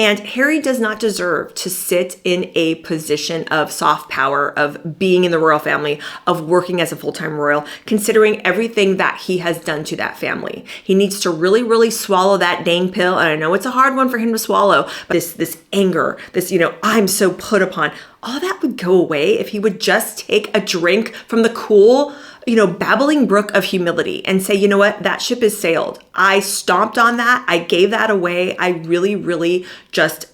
And Harry does not deserve to sit in a position of soft power, of being in the royal family, of working as a full-time royal, considering everything that he has done to that family. He needs to really, really swallow that dang pill. And I know it's a hard one for him to swallow, but this anger, this, I'm so put upon, all that would go away if he would just take a drink from the cool, babbling brook of humility and say, you know what, that ship is sailed. I stomped on that. I gave that away. I really, really just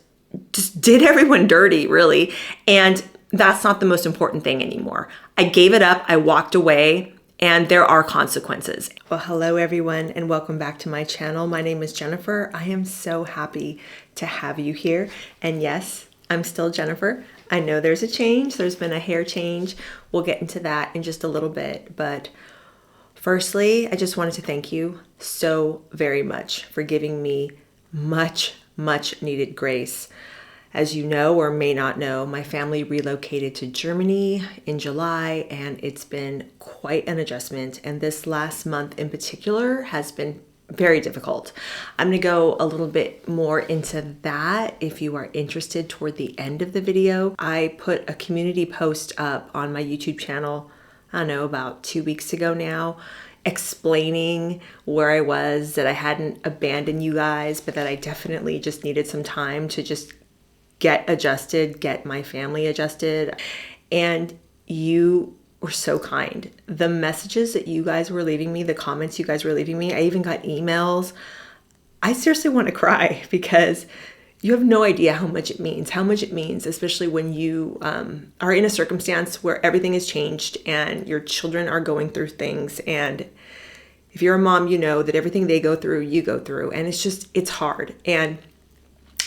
did everyone dirty, really. And that's not the most important thing anymore. I gave it up. I walked away. And there are consequences. Well, hello everyone, and welcome back to my channel. My name is Jennifer. I am so happy to have you here. And yes, I'm still Jennifer. I know there's a change. There's been a hair change. We'll get into that in just a little bit. But firstly, I just wanted to thank you so very much for giving me much, much needed grace. As you know or may not know, my family relocated to Germany in July, and it's been quite an adjustment. And this last month in particular has been very difficult. I'm going to go a little bit more into that if you are interested toward the end of the video. I put a community post up on my YouTube channel, I don't know, about 2 weeks ago now, explaining where I was, that I hadn't abandoned you guys, but that I definitely just needed some time to just get adjusted, get my family adjusted. And you were so kind. The messages that you guys were leaving me, the comments you guys were leaving me, I even got emails. I seriously want to cry because you have no idea how much it means, especially when you are in a circumstance where everything has changed and your children are going through things. And if you're a mom, you know that everything they go through, you go through. And it's hard. And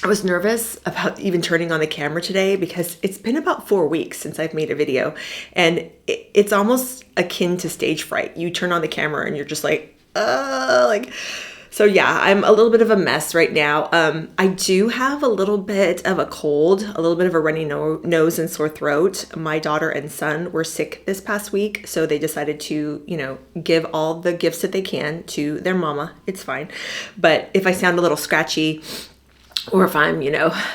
I was nervous about even turning on the camera today because it's been about 4 weeks since I've made a video, and it's almost akin to stage fright. You turn on the camera and you're just so yeah, I'm a little bit of a mess right now. I do have a little bit of a cold, a little bit of a runny nose and sore throat. My daughter and son were sick this past week, so they decided to, give all the gifts that they can to their mama. It's fine. But if I sound a little scratchy, or if I'm,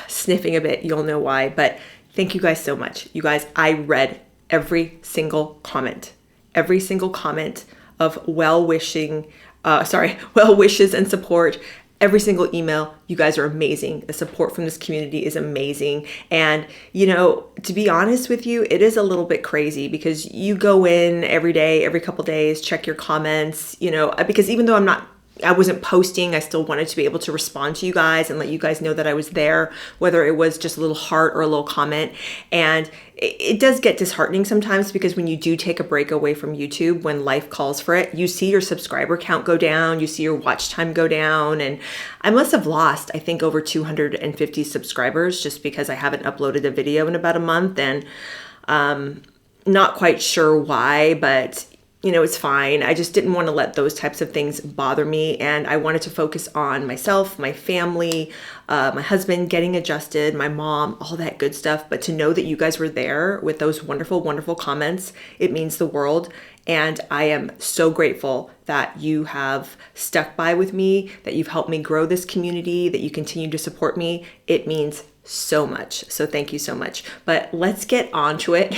sniffing a bit, you'll know why. But thank you guys so much. You guys, I read every single comment of well wishes and support. Every single email. You guys are amazing. The support from this community is amazing. And, to be honest with you, it is a little bit crazy because you go in every day, every couple days, check your comments, because even though I wasn't posting, I still wanted to be able to respond to you guys and let you guys know that I was there, whether it was just a little heart or a little comment. And it does get disheartening sometimes because when you do take a break away from YouTube, when life calls for it, you see your subscriber count go down, you see your watch time go down. And I must have lost, I think, over 250 subscribers just because I haven't uploaded a video in about a month. And not quite sure why, but it's fine. I just didn't want to let those types of things bother me. And I wanted to focus on myself, my family, my husband, getting adjusted, my mom, all that good stuff. But to know that you guys were there with those wonderful, wonderful comments, it means the world. And I am so grateful that you have stuck by with me, that you've helped me grow this community, that you continue to support me. It means so much. So thank you so much. But let's get on to it.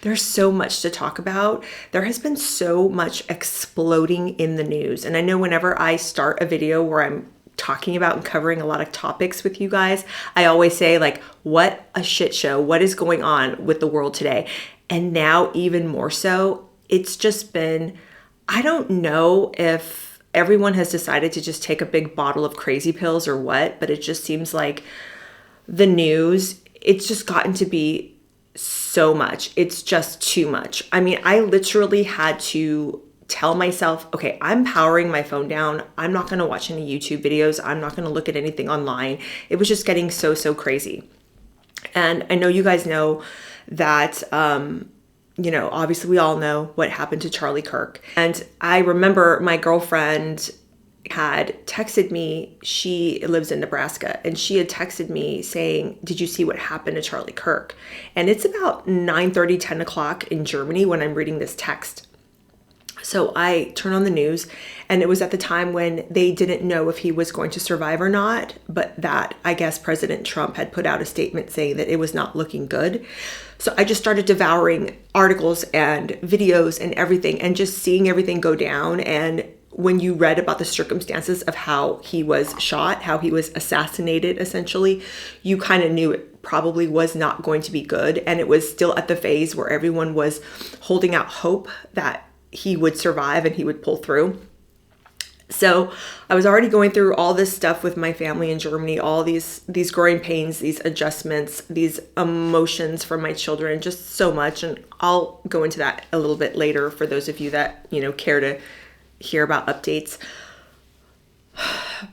There's so much to talk about. There has been so much exploding in the news. And I know whenever I start a video where I'm talking about and covering a lot of topics with you guys, I always say what a shit show. What is going on with the world today? And now even more so, it's just been, I don't know if everyone has decided to just take a big bottle of crazy pills or what, but it just seems like the news, it's just gotten to be so much. It's just too much. I mean, I literally had to tell myself, okay, I'm powering my phone down. I'm not going to watch any YouTube videos. I'm not going to look at anything online. It was just getting so crazy. And I know you guys know that, obviously we all know what happened to Charlie Kirk. And I remember my girlfriend had texted me. She lives in Nebraska, and she had texted me saying, did you see what happened to Charlie Kirk? And it's about 9:30, 10 o'clock in Germany when I'm reading this text. So I turned on the news, and it was at the time when they didn't know if he was going to survive or not, but that I guess President Trump had put out a statement saying that it was not looking good. So I just started devouring articles and videos and everything, and just seeing everything go down. And when you read about the circumstances of how he was shot, how he was assassinated, essentially, you kind of knew it probably was not going to be good. And it was still at the phase where everyone was holding out hope that he would survive and he would pull through. So I was already going through all this stuff with my family in Germany, all these growing pains, these adjustments, these emotions from my children, just so much. And I'll go into that a little bit later for those of you that, care to hear about updates.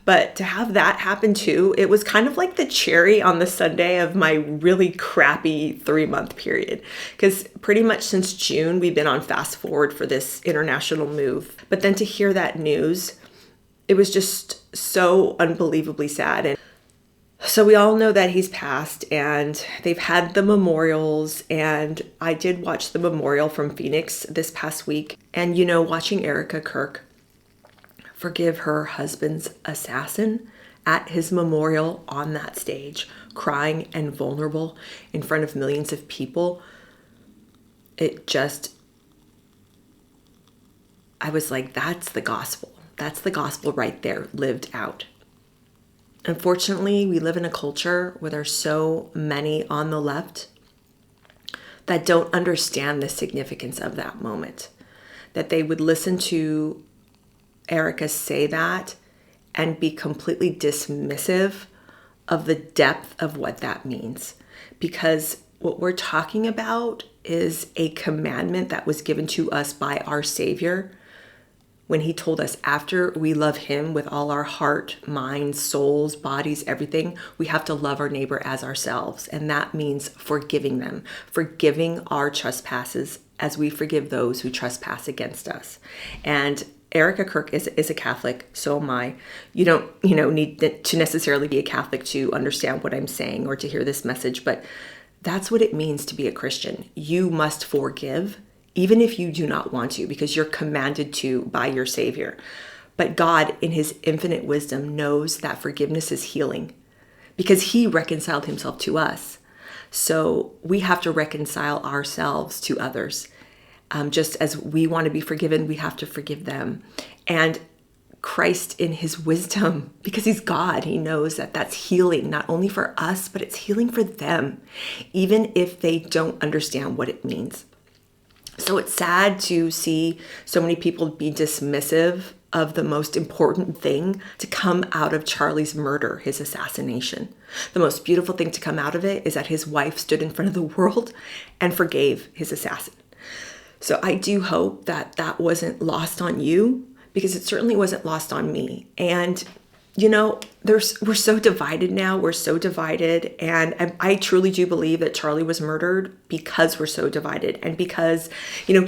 But to have that happen too, it was kind of like the cherry on the sundae of my really crappy 3-month period. Because pretty much since June, we've been on fast forward for this international move. But then to hear that news, it was just so unbelievably sad. And so we all know that he's passed, and they've had the memorials, and I did watch the memorial from Phoenix this past week. And watching Erica Kirk forgive her husband's assassin at his memorial on that stage, crying and vulnerable in front of millions of people, I was like, that's the gospel. That's the gospel right there, lived out. Unfortunately, we live in a culture where there's so many on the left that don't understand the significance of that moment, that they would listen to Erica say that and be completely dismissive of the depth of what that means. Because what we're talking about is a commandment that was given to us by our Savior when he told us after we love him with all our heart, minds, souls, bodies, everything, we have to love our neighbor as ourselves. And that means forgiving them, forgiving our trespasses as we forgive those who trespass against us. And Erica Kirk is a Catholic, so am I. You don't, need to necessarily be a Catholic to understand what I'm saying or to hear this message, but that's what it means to be a Christian. You must forgive, even if you do not want to, because you're commanded to by your Savior. But God, in his infinite wisdom, knows that forgiveness is healing because he reconciled himself to us. So we have to reconcile ourselves to others. Just as we want to be forgiven, we have to forgive them. And Christ, in his wisdom, because he's God, he knows that that's healing, not only for us, but it's healing for them, even if they don't understand what it means. So it's sad to see so many people be dismissive of the most important thing to come out of Charlie's murder, his assassination. The most beautiful thing to come out of it is that his wife stood in front of the world and forgave his assassin. So I do hope that that wasn't lost on you, because it certainly wasn't lost on me. And, we're so divided now. We're so divided. And I truly do believe that Charlie was murdered because we're so divided. And because,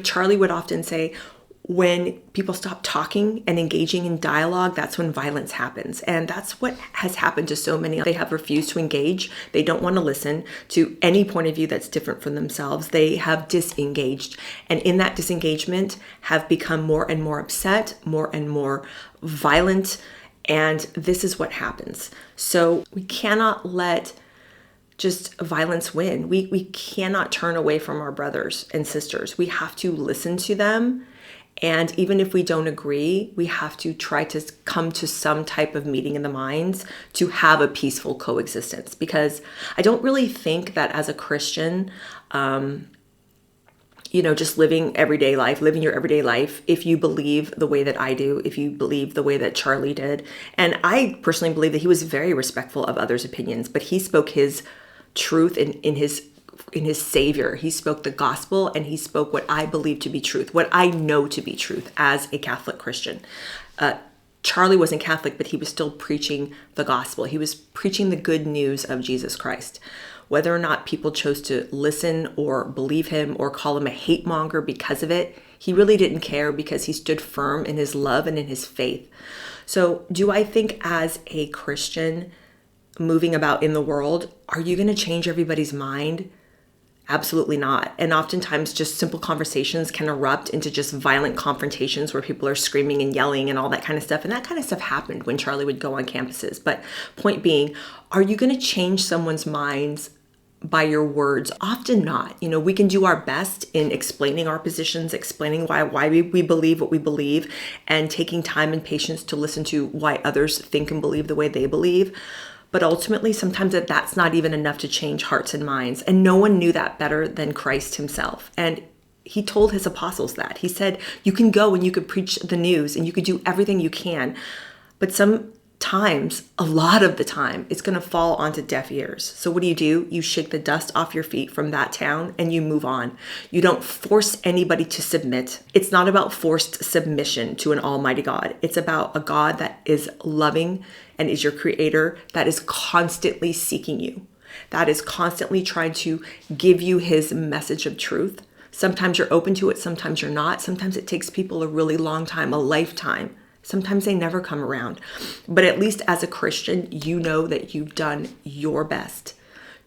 Charlie would often say, when people stop talking and engaging in dialogue, that's when violence happens. And that's what has happened to so many. They have refused to engage. They don't want to listen to any point of view that's different from themselves. They have disengaged. And in that disengagement have become more and more upset, more and more violent. And this is what happens. So we cannot let just violence win. We cannot turn away from our brothers and sisters. We have to listen to them. And even if we don't agree, we have to try to come to some type of meeting in the minds to have a peaceful coexistence. Because I don't really think that as a Christian, just living your everyday life, if you believe the way that I do, if you believe the way that Charlie did. And I personally believe that he was very respectful of others' opinions, but he spoke his truth in his Savior. He spoke the gospel, and he spoke what I believe to be truth, what I know to be truth as a Catholic Christian. Charlie wasn't Catholic, but he was still preaching the gospel. He was preaching the good news of Jesus Christ. Whether or not people chose to listen or believe him or call him a hate monger because of it, he really didn't care, because he stood firm in his love and in his faith. So do I think as a Christian moving about in the world, are you going to change everybody's mind Absolutely not. And oftentimes just simple conversations can erupt into just violent confrontations where people are screaming and yelling and all that kind of stuff. And that kind of stuff happened when Charlie would go on campuses. But point being, are you going to change someone's minds by your words? Often not. We can do our best in explaining our positions, explaining why we believe what we believe, and taking time and patience to listen to why others think and believe the way they believe. But ultimately, sometimes that's not even enough to change hearts and minds. And no one knew that better than Christ himself. And he told his apostles that. He said, you can go and you could preach the news and you could do everything you can. But sometimes, a lot of the time, it's going to fall onto deaf ears. So what do? You shake the dust off your feet from that town and you move on. You don't force anybody to submit. It's not about forced submission to an almighty God. It's about a God that is loving and is your creator, that is constantly seeking you, that is constantly trying to give you his message of truth. Sometimes you're open to it, sometimes you're not. Sometimes it takes people a really long time, a lifetime. Sometimes they never come around. But at least as a Christian, you know that you've done your best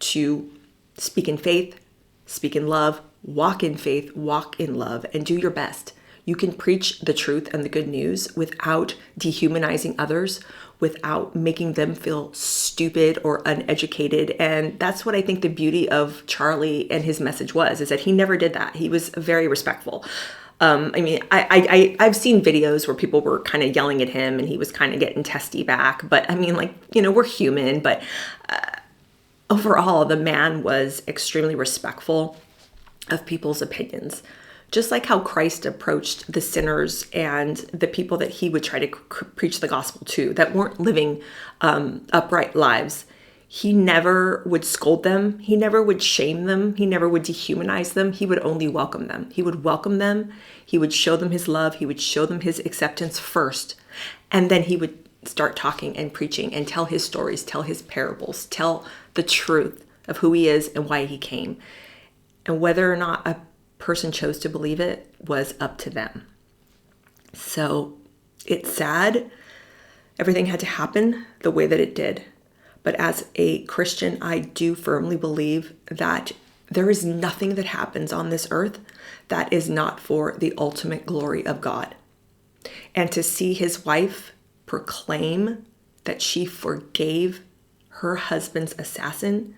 to speak in faith, speak in love, walk in faith, walk in love, and do your best. You can preach the truth and the good news without dehumanizing others, without making them feel stupid or uneducated. And that's what I think the beauty of Charlie and his message was, is that he never did that. He was very respectful. I've seen videos where people were kind of yelling at him and he was kind of getting testy back. But we're human. But overall, the man was extremely respectful of people's opinions. Just like how Christ approached the sinners and the people that he would try to preach the gospel to that weren't living upright lives. He never would scold them. He never would shame them. He never would dehumanize them. He would only welcome them. He would welcome them. He would show them his love. He would show them his acceptance first. And then he would start talking and preaching and tell his stories, tell his parables, tell the truth of who he is and why he came. And whether or not a person chose to believe it was up to them. So it's sad everything had to happen the way that it did. But as a Christian, I do firmly believe that there is nothing that happens on this earth that is not for the ultimate glory of God. And to see his wife proclaim that she forgave her husband's assassin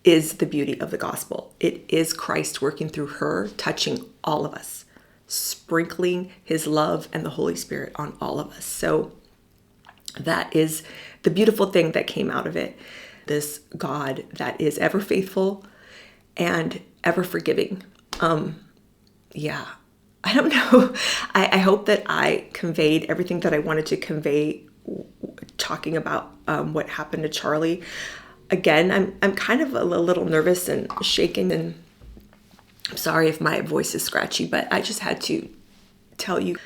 is the beauty of the gospel. It is Christ working through her, touching all of us, sprinkling his love and the Holy Spirit on all of us. So that is the beautiful thing that came out of it. This God that is ever faithful and ever forgiving. I don't know. I hope that I conveyed everything that I wanted to convey talking about what happened to Charlie. Again, I'm kind of a little nervous and shaken, and I'm sorry if my voice is scratchy, but I just had to tell you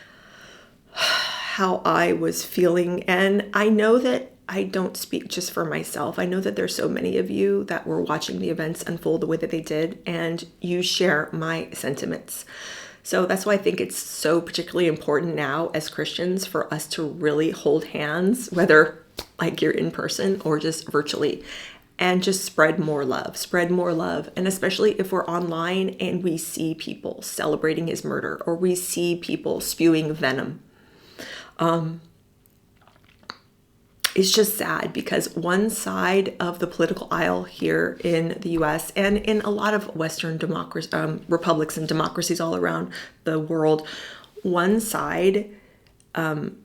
how I was feeling. And I know that I don't speak just for myself. I know that there's so many of you that were watching the events unfold the way that they did, and you share my sentiments. So that's why I think it's so particularly important now as Christians for us to really hold hands, whether like you're in person or just virtually, and just spread more love. And especially if we're online and we see people celebrating his murder or we see people spewing venom. It's just sad because one side of the political aisle here in the US and in a lot of Western republics and democracies all around the world, one side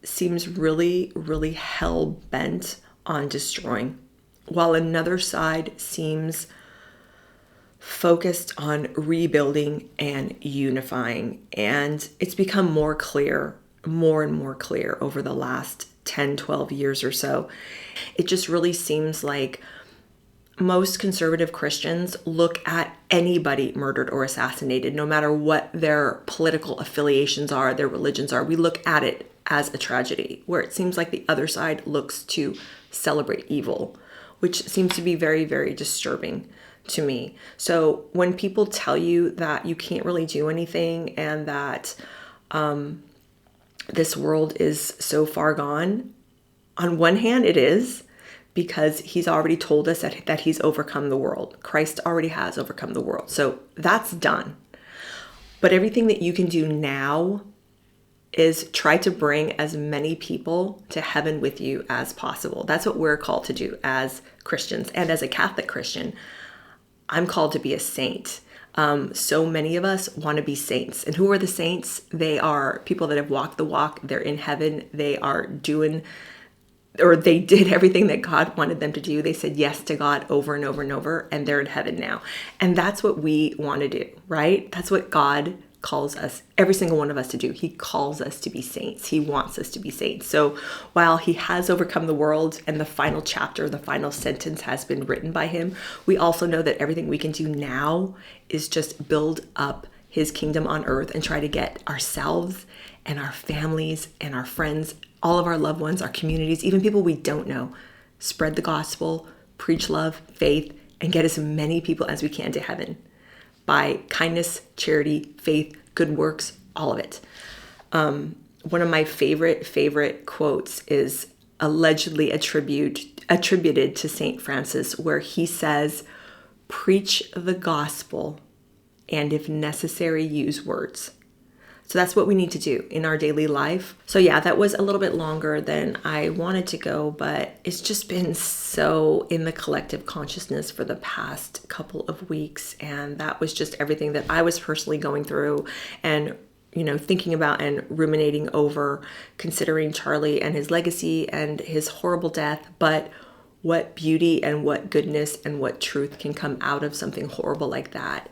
seems really, really hell-bent on destroying, while another side seems focused on rebuilding and unifying. And it's become more and more clear over the last 10, 12 years or so. It just really seems like most conservative Christians look at anybody murdered or assassinated, no matter what their political affiliations are, their religions are. We look at it as a tragedy, where it seems like the other side looks to celebrate evil, which seems to be very, very disturbing to me. So when people tell you that you can't really do anything and that this world is so far gone, on one hand it is, because he's already told us that he's overcome the world. Christ already has overcome the world. So that's done. But everything that you can do now is try to bring as many people to heaven with you as possible. That's what we're called to do as Christians. And as a Catholic Christian, I'm called to be a saint. So many of us want to be saints. And who are the saints? They are people that have walked the walk. They're in heaven. They are doing, or they did everything that God wanted them to do. They said yes to God over and over and over, and they're in heaven now. And that's what we want to do, right? That's what God calls us, every single one of us, to do. He calls us to be saints. He wants us to be saints. So while he has overcome the world and the final chapter, the final sentence has been written by him, we also know that everything we can do now is just build up his kingdom on earth and try to get ourselves and our families and our friends, all of our loved ones, our communities, even people we don't know, spread the gospel, preach love, faith, and get as many people as we can to heaven by kindness, charity, faith, good works, all of it. One of my favorite quotes is allegedly attributed to St. Francis, where he says, "Preach the gospel, and if necessary, use words." So that's what we need to do in our daily life. So yeah, that was a little bit longer than I wanted to go, but it's just been so in the collective consciousness for the past couple of weeks. And that was just everything that I was personally going through and, thinking about and ruminating over, considering Charlie and his legacy and his horrible death. But what beauty and what goodness and what truth can come out of something horrible like that.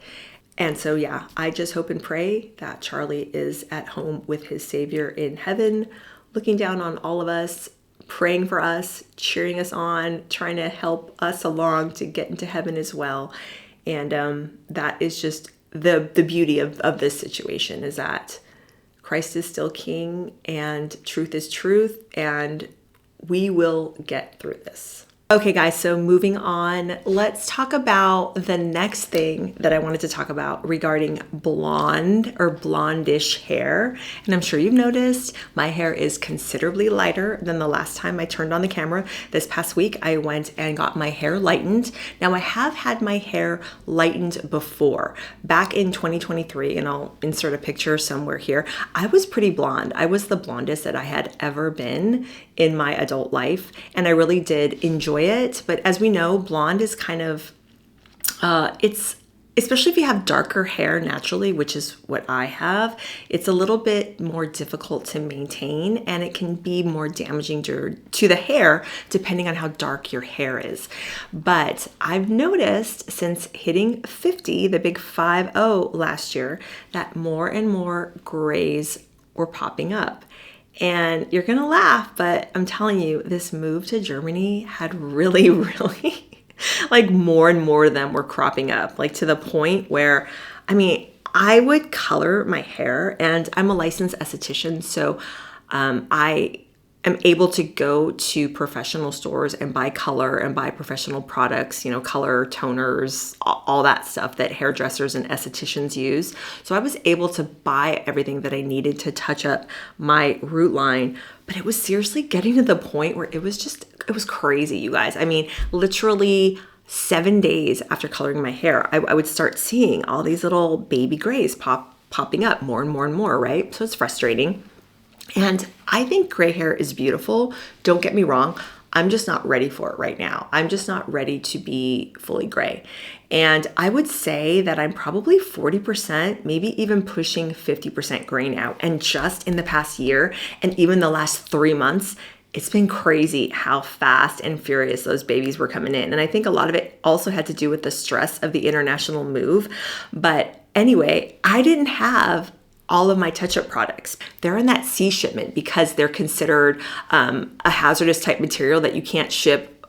And so, yeah, I just hope and pray that Charlie is at home with his Savior in heaven, looking down on all of us, praying for us, cheering us on, trying to help us along to get into heaven as well. And that is just the beauty of this situation, is that Christ is still King and truth is truth, and we will get through this. Okay, guys, so moving on, let's talk about the next thing that I wanted to talk about regarding blonde or blondish hair. And I'm sure you've noticed my hair is considerably lighter than the last time I turned on the camera. This past week, I went and got my hair lightened. Now, I have had my hair lightened before. Back in 2023, and I'll insert a picture somewhere here, I was pretty blonde. I was the blondest that I had ever been in my adult life, and I really did enjoy it. But as we know, blonde is kind of, it's, especially if you have darker hair naturally, which is what I have, it's a little bit more difficult to maintain, and it can be more damaging to the hair depending on how dark your hair is. But I've noticed since hitting 50, the big 50 last year, that more and more grays were popping up. And you're going to laugh, but I'm telling you, this move to Germany had really, like more and more of them were cropping up, like to the point where, I would color my hair, and I'm a licensed esthetician. So I am able to go to professional stores and buy color and buy professional products, color toners, all that stuff that hairdressers and estheticians use. So I was able to buy everything that I needed to touch up my root line, but it was seriously getting to the point where it was crazy, you guys. Literally 7 days after coloring my hair, I would start seeing all these little baby grays popping up more and more and more, right? So it's frustrating. And I think gray hair is beautiful. Don't get me wrong. I'm just not ready for it right now. I'm just not ready to be fully gray. And I would say that I'm probably 40%, maybe even pushing 50% gray now. And just in the past year, and even the last 3 months, it's been crazy how fast and furious those babies were coming in. And I think a lot of it also had to do with the stress of the international move. But anyway, I didn't have all of my touch-up products. They're in that C shipment because they're considered a hazardous type material that you can't ship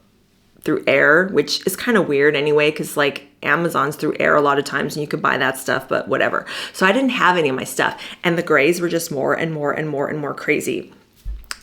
through air, which is kind of weird anyway, because like Amazon's through air a lot of times and you could buy that stuff, but whatever. So I didn't have any of my stuff, and the grays were just more and more and more and more crazy.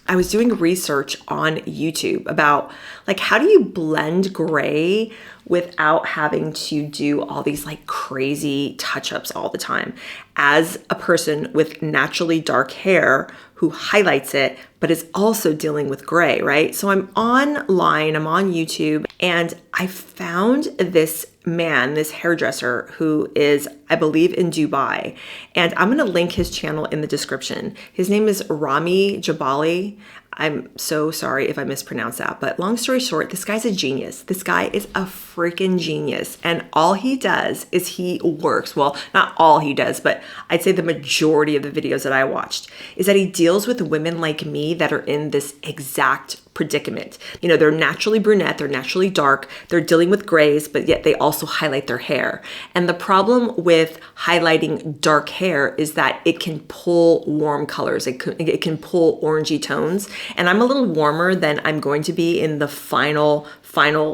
I was doing research on YouTube about like, how do you blend gray without having to do all these like crazy touch-ups all the time? as a person with naturally dark hair who highlights it, but is also dealing with gray, right? So I'm online, I'm on YouTube, and I found this man, this hairdresser who is, I believe, in Dubai. And I'm going to link his channel in the description. His name is Rami Jabali. I'm so sorry if I mispronounced that, but long story short, this guy's a genius. This guy is a freaking genius. And all he does is he works, well, not all he does, but I'd say the majority of the videos that I watched is that he deals with women like me that are in this exact predicament. You know, they're naturally brunette, they're naturally dark, they're dealing with grays, but yet they also highlight their hair. And the problem with highlighting dark hair is that it can pull warm colors. It can pull orangey tones. And I'm a little warmer than I'm going to be in the final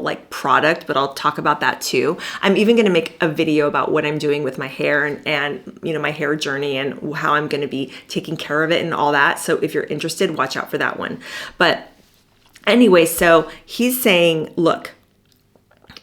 like product, but I'll talk about that too. I'm even going to make a video about what I'm doing with my hair and you know, my hair journey and how I'm going to be taking care of it and all that. So if you're interested, watch out for that one. But anyway, so he's saying, look,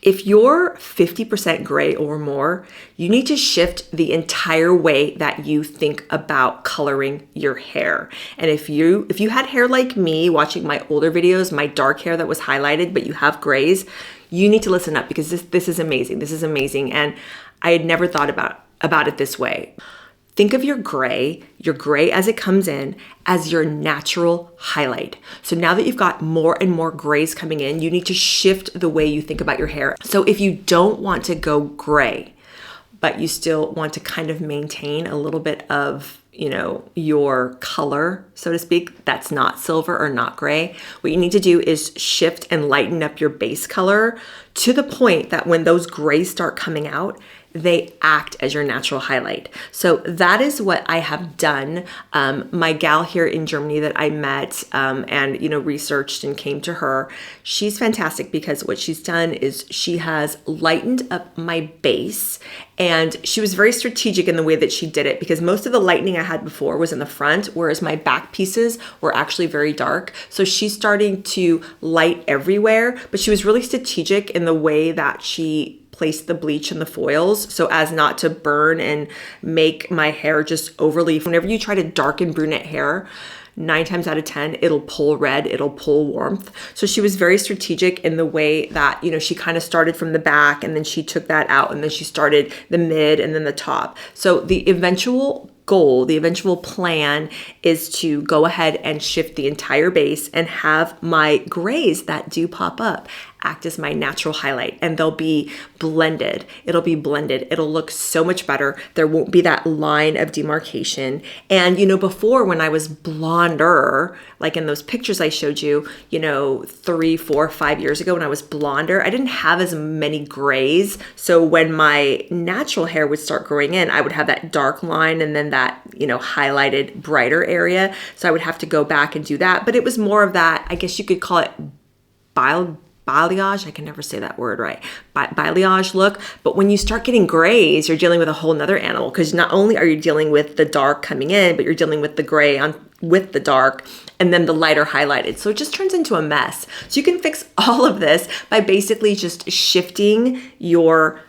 if you're 50% gray or more, you need to shift the entire way that you think about coloring your hair. And if you had hair like me, watching my older videos, my dark hair that was highlighted, but you have grays, you need to listen up because this is amazing. This is amazing. And I had never thought about it this way. Think of your gray as it comes in, as your natural highlight. So now that you've got more and more grays coming in, you need to shift the way you think about your hair. So if you don't want to go gray, but you still want to kind of maintain a little bit of, you know, your color, so to speak, that's not silver or not gray, what you need to do is shift and lighten up your base color to the point that when those grays start coming out, they act as your natural highlight. So that is what I have done. My gal here in Germany that I met and, you know, researched and came to her, she's fantastic because what she's done is she has lightened up my base, and she was very strategic in the way that she did it because most of the lightening I had before was in the front, whereas my back pieces were actually very dark. So she's starting to light everywhere, but she was really strategic in the way that she place the bleach and the foils so as not to burn and make my hair just overly. Whenever you try to darken brunette hair, 9 times out of 10, it'll pull red, it'll pull warmth. So she was very strategic in the way that, you know, she kind of started from the back and then she took that out and then she started the mid and then the top. So the eventual goal, the eventual plan is to go ahead and shift the entire base and have my grays that do pop up act as my natural highlight, and they'll be blended. It'll be blended. It'll look so much better. There won't be that line of demarcation. And, you know, before when I was blonder, like in those pictures I showed you, you know, 3, 4, 5 years ago when I was blonder, I didn't have as many grays. So when my natural hair would start growing in, I would have that dark line and then that, you know, highlighted brighter area. So I would have to go back and do that. But it was more of that, I guess you could call it balayage. I can never say that word right. Balayage look. But when you start getting grays, you're dealing with a whole nother animal because not only are you dealing with the dark coming in, but you're dealing with the gray with the dark and then the lighter highlighted. So it just turns into a mess. So you can fix all of this by basically just shifting your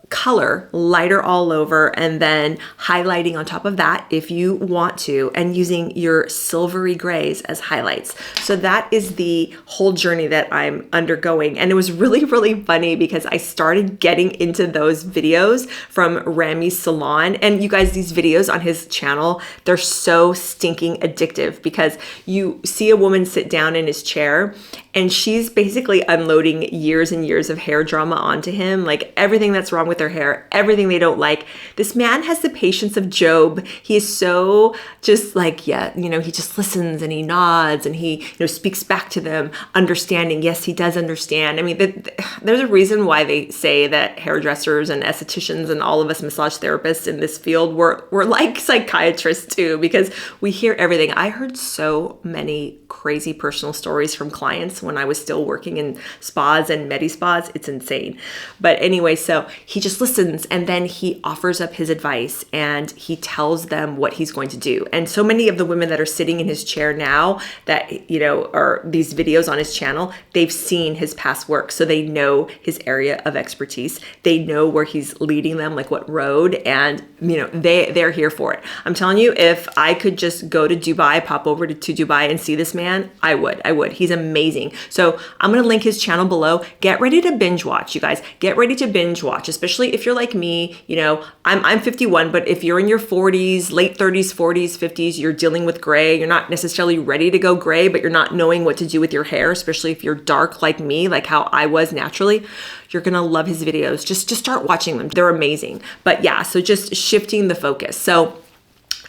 color lighter all over and then highlighting on top of that if you want to, and using your silvery grays as highlights. So that is the whole journey that I'm undergoing. And it was really, really funny because I started getting into those videos from Rami's salon. And you guys, these videos on his channel, they're so stinking addictive because you see a woman sit down in his chair and she's basically unloading years and years of hair drama onto him, like everything that's wrong with their hair, everything they don't like. This man has the patience of Job. He is so just like, yeah, you know, he just listens and he nods and he, you know, speaks back to them, understanding. Yes, he does understand. I mean, there's a reason why they say that hairdressers and estheticians and all of us massage therapists in this field, we're like psychiatrists too, because we hear everything. I heard so many crazy personal stories from clients when I was still working in spas and medi spas. It's insane. But anyway, so he just listens, and then he offers up his advice and he tells them what he's going to do. And so many of the women that are sitting in his chair now that, you know, are these videos on his channel, they've seen his past work. So they know his area of expertise. They know where he's leading them, like what road, and, you know, they're here for it. I'm telling you, if I could just go to Dubai, pop over to Dubai and see this man, I would. He's amazing. So I'm going to link his channel below. Get ready to binge watch, you guys. Get ready to binge watch, especially if you're like me. You know, I'm 51, but if you're in your 40s, late 30s, 40s, 50s, you're dealing with gray. You're not necessarily ready to go gray, but you're not knowing what to do with your hair, especially if you're dark like me, like how I was naturally. You're gonna love his videos. Just start watching them. They're amazing. But yeah, so just shifting the focus. So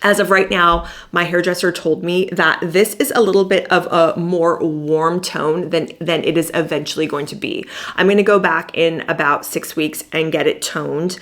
as of right now, my hairdresser told me that this is a little bit of a more warm tone than it is eventually going to be. I'm going to go back in about 6 weeks and get it toned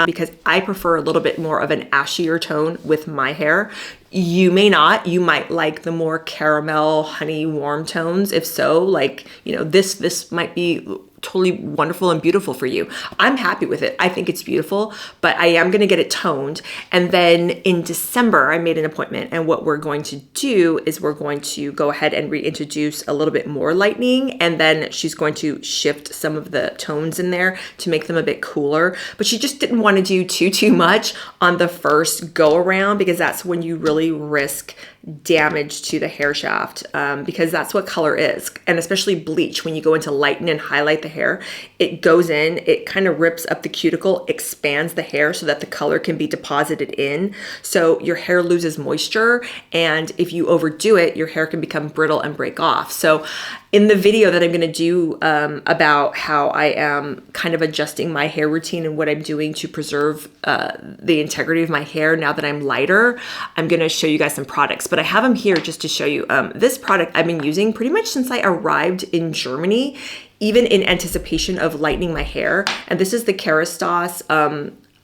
because I prefer a little bit more of an ashier tone with my hair. You may not. You might like the more caramel, honey, warm tones. If so, like, you know, this might be totally wonderful and beautiful for you. I'm happy with it. I think it's beautiful, but I am going to get it toned. And then in December, I made an appointment, and what we're going to do is we're going to go ahead and reintroduce a little bit more lightening, and then she's going to shift some of the tones in there to make them a bit cooler. But she just didn't want to do too much on the first go around, because that's when you really risk damage to the hair shaft, because that's what color is. And especially bleach, when you go into lighten and highlight the hair, it goes in, it kind of rips up the cuticle, expands the hair so that the color can be deposited in. So your hair loses moisture, and if you overdo it, your hair can become brittle and break off. So in the video that I'm going to do about how I am kind of adjusting my hair routine and what I'm doing to preserve the integrity of my hair now that I'm lighter, I'm going to show you guys some products. But I have them here just to show you. This product I've been using pretty much since I arrived in Germany, even in anticipation of lightening my hair. And this is the Kerastase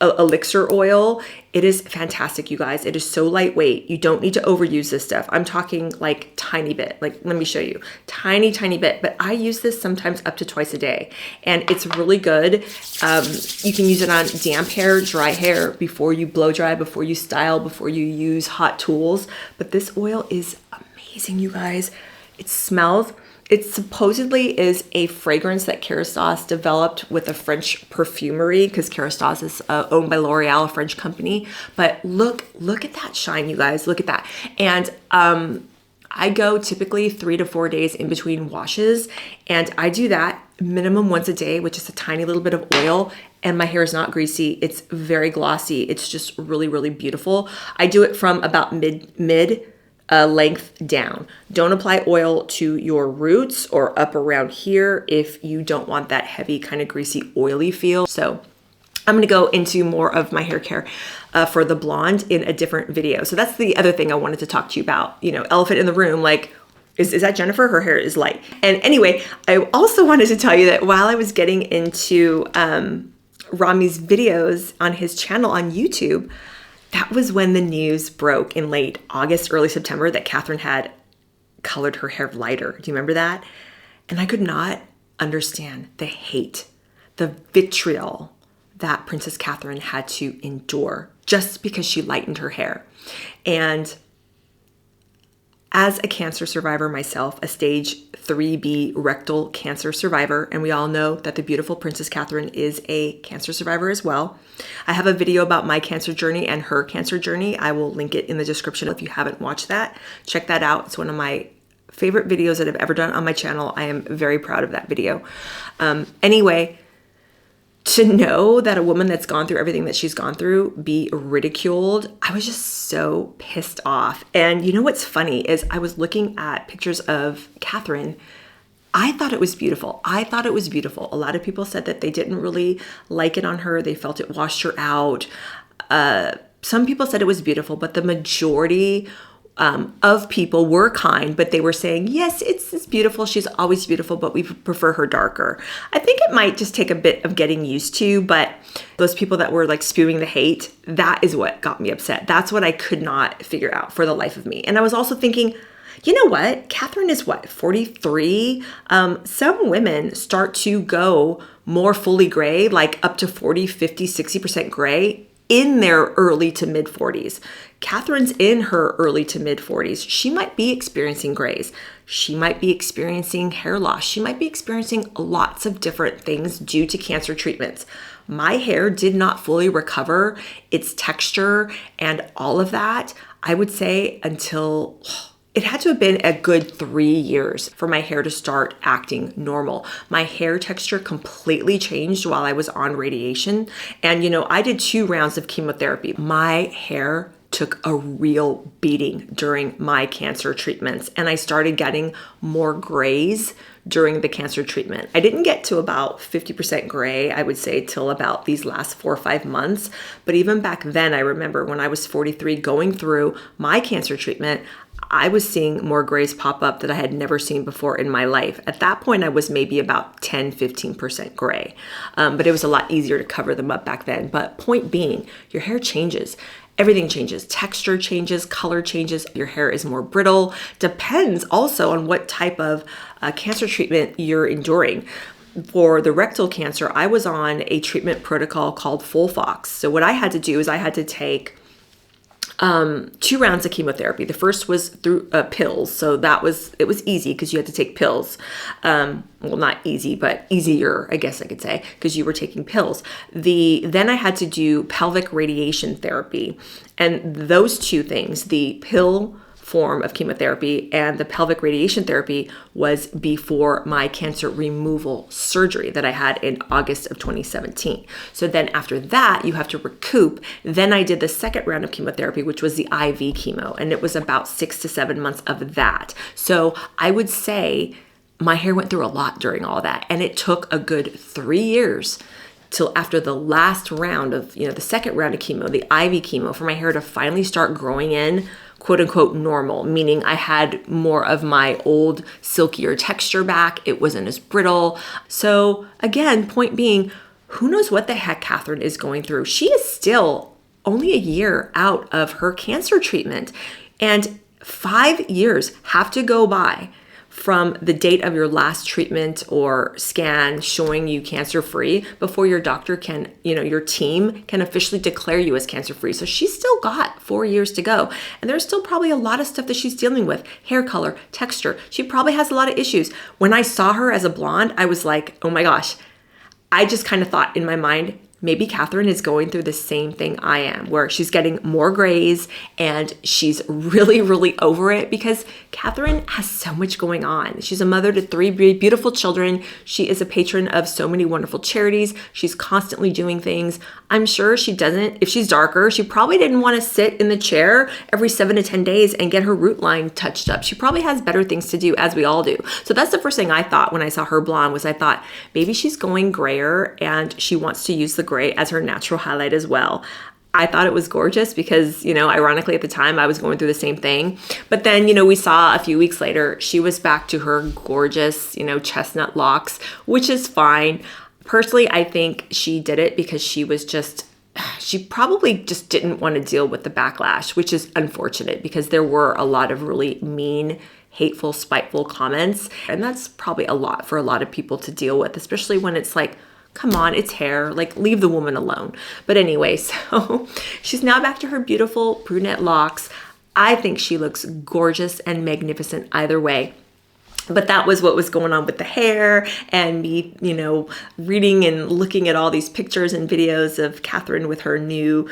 elixir oil. It is fantastic, you guys. It is so lightweight. You don't need to overuse this stuff. I'm talking like tiny bit. Like, let me show you. Tiny bit. But I use this sometimes up to twice a day. And it's really good. You can use it on damp hair, dry hair, before you blow dry, before you style, before you use hot tools. But this oil is amazing, you guys. It smells. It supposedly is a fragrance that Kerastase developed with a French perfumery, because Kerastase is owned by L'Oreal, a French company. But look at that shine, you guys. Look at that. And I go typically 3 to 4 days in between washes, and I do that minimum once a day with just a tiny little bit of oil, and my hair is not greasy. It's very glossy. It's just really beautiful. I do it from about mid length down. Don't apply oil to your roots or up around here if you don't want that heavy, kind of greasy, oily feel. So I'm going to go into more of my hair care for the blonde in a different video. So that's the other thing I wanted to talk to you about. You know, elephant in the room, like, is that Jennifer? Her hair is light. And anyway, I also wanted to tell you that while I was getting into Rami's videos on his channel on YouTube, that was when the news broke in late August, early September, that Catherine had colored her hair lighter. Do you remember that? And I could not understand the hate, the vitriol that Princess Catherine had to endure just because she lightened her hair. And as a cancer survivor myself, a stage 3B rectal cancer survivor, and we all know that the beautiful Princess Catherine is a cancer survivor as well. I have a video about my cancer journey and her cancer journey. I will link it in the description if you haven't watched that. Check that out. It's one of my favorite videos that I've ever done on my channel. I am very proud of that video. Anyway, to know that a woman that's gone through everything that she's gone through be ridiculed, I was just so pissed off. And you know what's funny is I was looking at pictures of Catherine. I thought it was beautiful. A lot of people said that they didn't really like it on her. They felt it washed her out. Some people said it was beautiful, but the majority of people were kind, but they were saying, yes, it's beautiful. She's always beautiful, but we prefer her darker. I think it might just take a bit of getting used to, but those people that were like spewing the hate, that is what got me upset. That's what I could not figure out for the life of me. And I was also thinking, You know what? Catherine is what, 43? Some women start to go more fully gray, like up to 40, 50, 60% gray in their early to mid 40s. Catherine's in her early to mid 40s. She might be experiencing grays. She might be experiencing hair loss. She might be experiencing lots of different things due to cancer treatments. My hair did not fully recover its texture and all of that, I would say, until it had to have been a good 3 years for my hair to start acting normal. My hair texture completely changed while I was on radiation. And, I did 2 rounds of chemotherapy. My hair took a real beating during my cancer treatments, and I started getting more grays during the cancer treatment. I didn't get to about 50% gray, I would say, till about these last 4 or 5 months. But even back then, I remember when I was 43 going through my cancer treatment, I was seeing more grays pop up that I had never seen before in my life. At that point, I was maybe about 10, 15% gray. But it was a lot easier to cover them up back then. But point being, your hair changes. Everything changes. Texture changes, color changes. Your hair is more brittle. Depends also on what type of cancer treatment you're enduring. For the rectal cancer, I was on a treatment protocol called FOLFOX. So what I had to do is I had to take 2 rounds of chemotherapy. The first was through pills. So it was easy because you had to take pills. Well, not easy, but easier, I guess I could say, because you were taking pills. Then I had to do pelvic radiation therapy. And those 2 things, the pill form of chemotherapy and the pelvic radiation therapy, was before my cancer removal surgery that I had in August of 2017. So then after that, you have to recoup. Then I did the second round of chemotherapy, which was the IV chemo, and it was about 6 to 7 months of that. So I would say my hair went through a lot during all that, and it took a good 3 years till after the last round of, the second round of chemo, the IV chemo, for my hair to finally start growing in quote unquote normal, meaning I had more of my old silkier texture back. It wasn't as brittle. So again, point being, who knows what the heck Catherine is going through? She is still only a year out of her cancer treatment, and 5 years have to go by from the date of your last treatment or scan showing you cancer-free before your doctor can, your team can officially declare you as cancer-free. So she's still got 4 years to go. And there's still probably a lot of stuff that she's dealing with. Hair color, texture. She probably has a lot of issues. When I saw her as a blonde, I was like, oh my gosh. I just kind of thought in my mind, maybe Catherine is going through the same thing I am, where she's getting more grays and she's really, really over it because Catherine has so much going on. She's a mother to 3 beautiful children. She is a patron of so many wonderful charities. She's constantly doing things. I'm sure she doesn't, if she's darker, she probably didn't want to sit in the chair every 7 to 10 days and get her root line touched up. She probably has better things to do, as we all do. So that's the first thing I thought when I saw her blonde, was I thought maybe she's going grayer and she wants to use the gray as her natural highlight as well. I thought it was gorgeous because, ironically at the time I was going through the same thing. But then, we saw a few weeks later, she was back to her gorgeous, chestnut locks, which is fine. Personally, I think she did it because she probably just didn't want to deal with the backlash, which is unfortunate because there were a lot of really mean, hateful, spiteful comments. And that's probably a lot for a lot of people to deal with, especially when it's like, come on, it's hair, like leave the woman alone. But anyway, so she's now back to her beautiful brunette locks. I think she looks gorgeous and magnificent either way. But that was what was going on with the hair and me, reading and looking at all these pictures and videos of Catherine with her new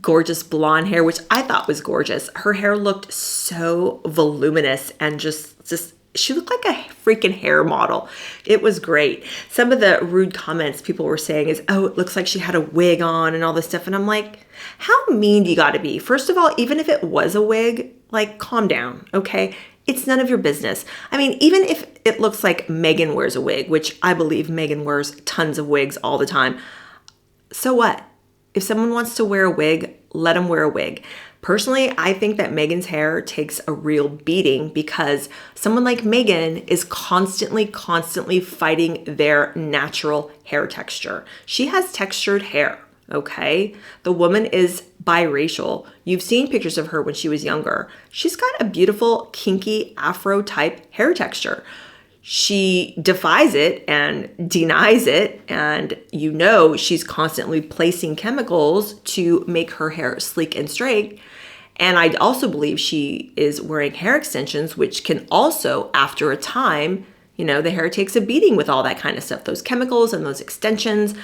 gorgeous blonde hair, which I thought was gorgeous. Her hair looked so voluminous and just she looked like a freaking hair model. It was great. Some of the rude comments people were saying is, oh, it looks like she had a wig on and all this stuff. And I'm like, how mean do you got to be? First of all, even if it was a wig, like, calm down, okay? It's none of your business. I mean, even if it looks like Megan wears a wig, which I believe Megan wears tons of wigs all the time, so what? If someone wants to wear a wig, let them wear a wig. Personally, I think that Megan's hair takes a real beating because someone like Megan is constantly fighting their natural hair texture. She has textured hair, okay? The woman is biracial. You've seen pictures of her when she was younger. She's got a beautiful, kinky, afro type hair texture. She defies it and denies it, and you know she's constantly placing chemicals to make her hair sleek and straight. And I also believe she is wearing hair extensions, which can also, after a time, you know, the hair takes a beating with all that kind of stuff, those chemicals and those extensions.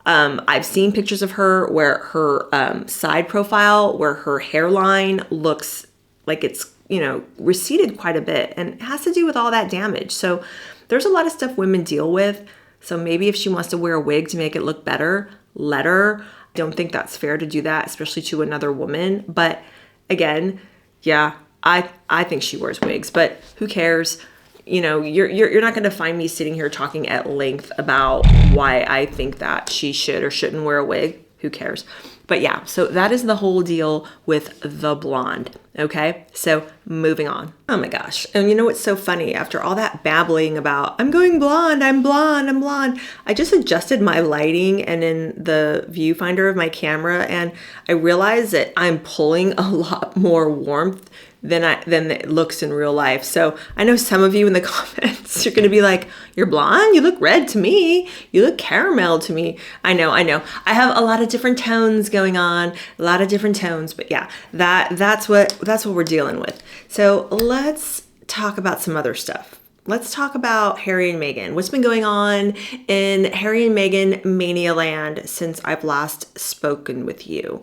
I've seen pictures of her where her side profile, where her hairline looks like it's, you know, receded quite a bit, and it has to do with all that damage. So there's a lot of stuff women deal with. So maybe if she wants to wear a wig to make it look better, let her. Don't think that's fair to do that, especially to another woman. But again, yeah, I think she wears wigs, but who cares? You know, you're not going to find me sitting here talking at length about why I think that she should or shouldn't wear a wig. Who cares? But yeah, so that is the whole deal with the blonde. Okay, so moving on. Oh my gosh. And you know what's so funny? After all that babbling about, I'm going blonde, I'm blonde, I'm blonde, I just adjusted my lighting and in the viewfinder of my camera, and I realized that I'm pulling a lot more warmth than it looks in real life. So I know some of you in the comments, you're going to be like, you're blonde? You look red to me. You look caramel to me. I know. I have a lot of different tones going on, a lot of different tones, but yeah, that's what we're dealing with. So let's talk about some other stuff. Let's talk about Harry and Meghan. What's been going on in Harry and Meghan mania land since I've last spoken with you?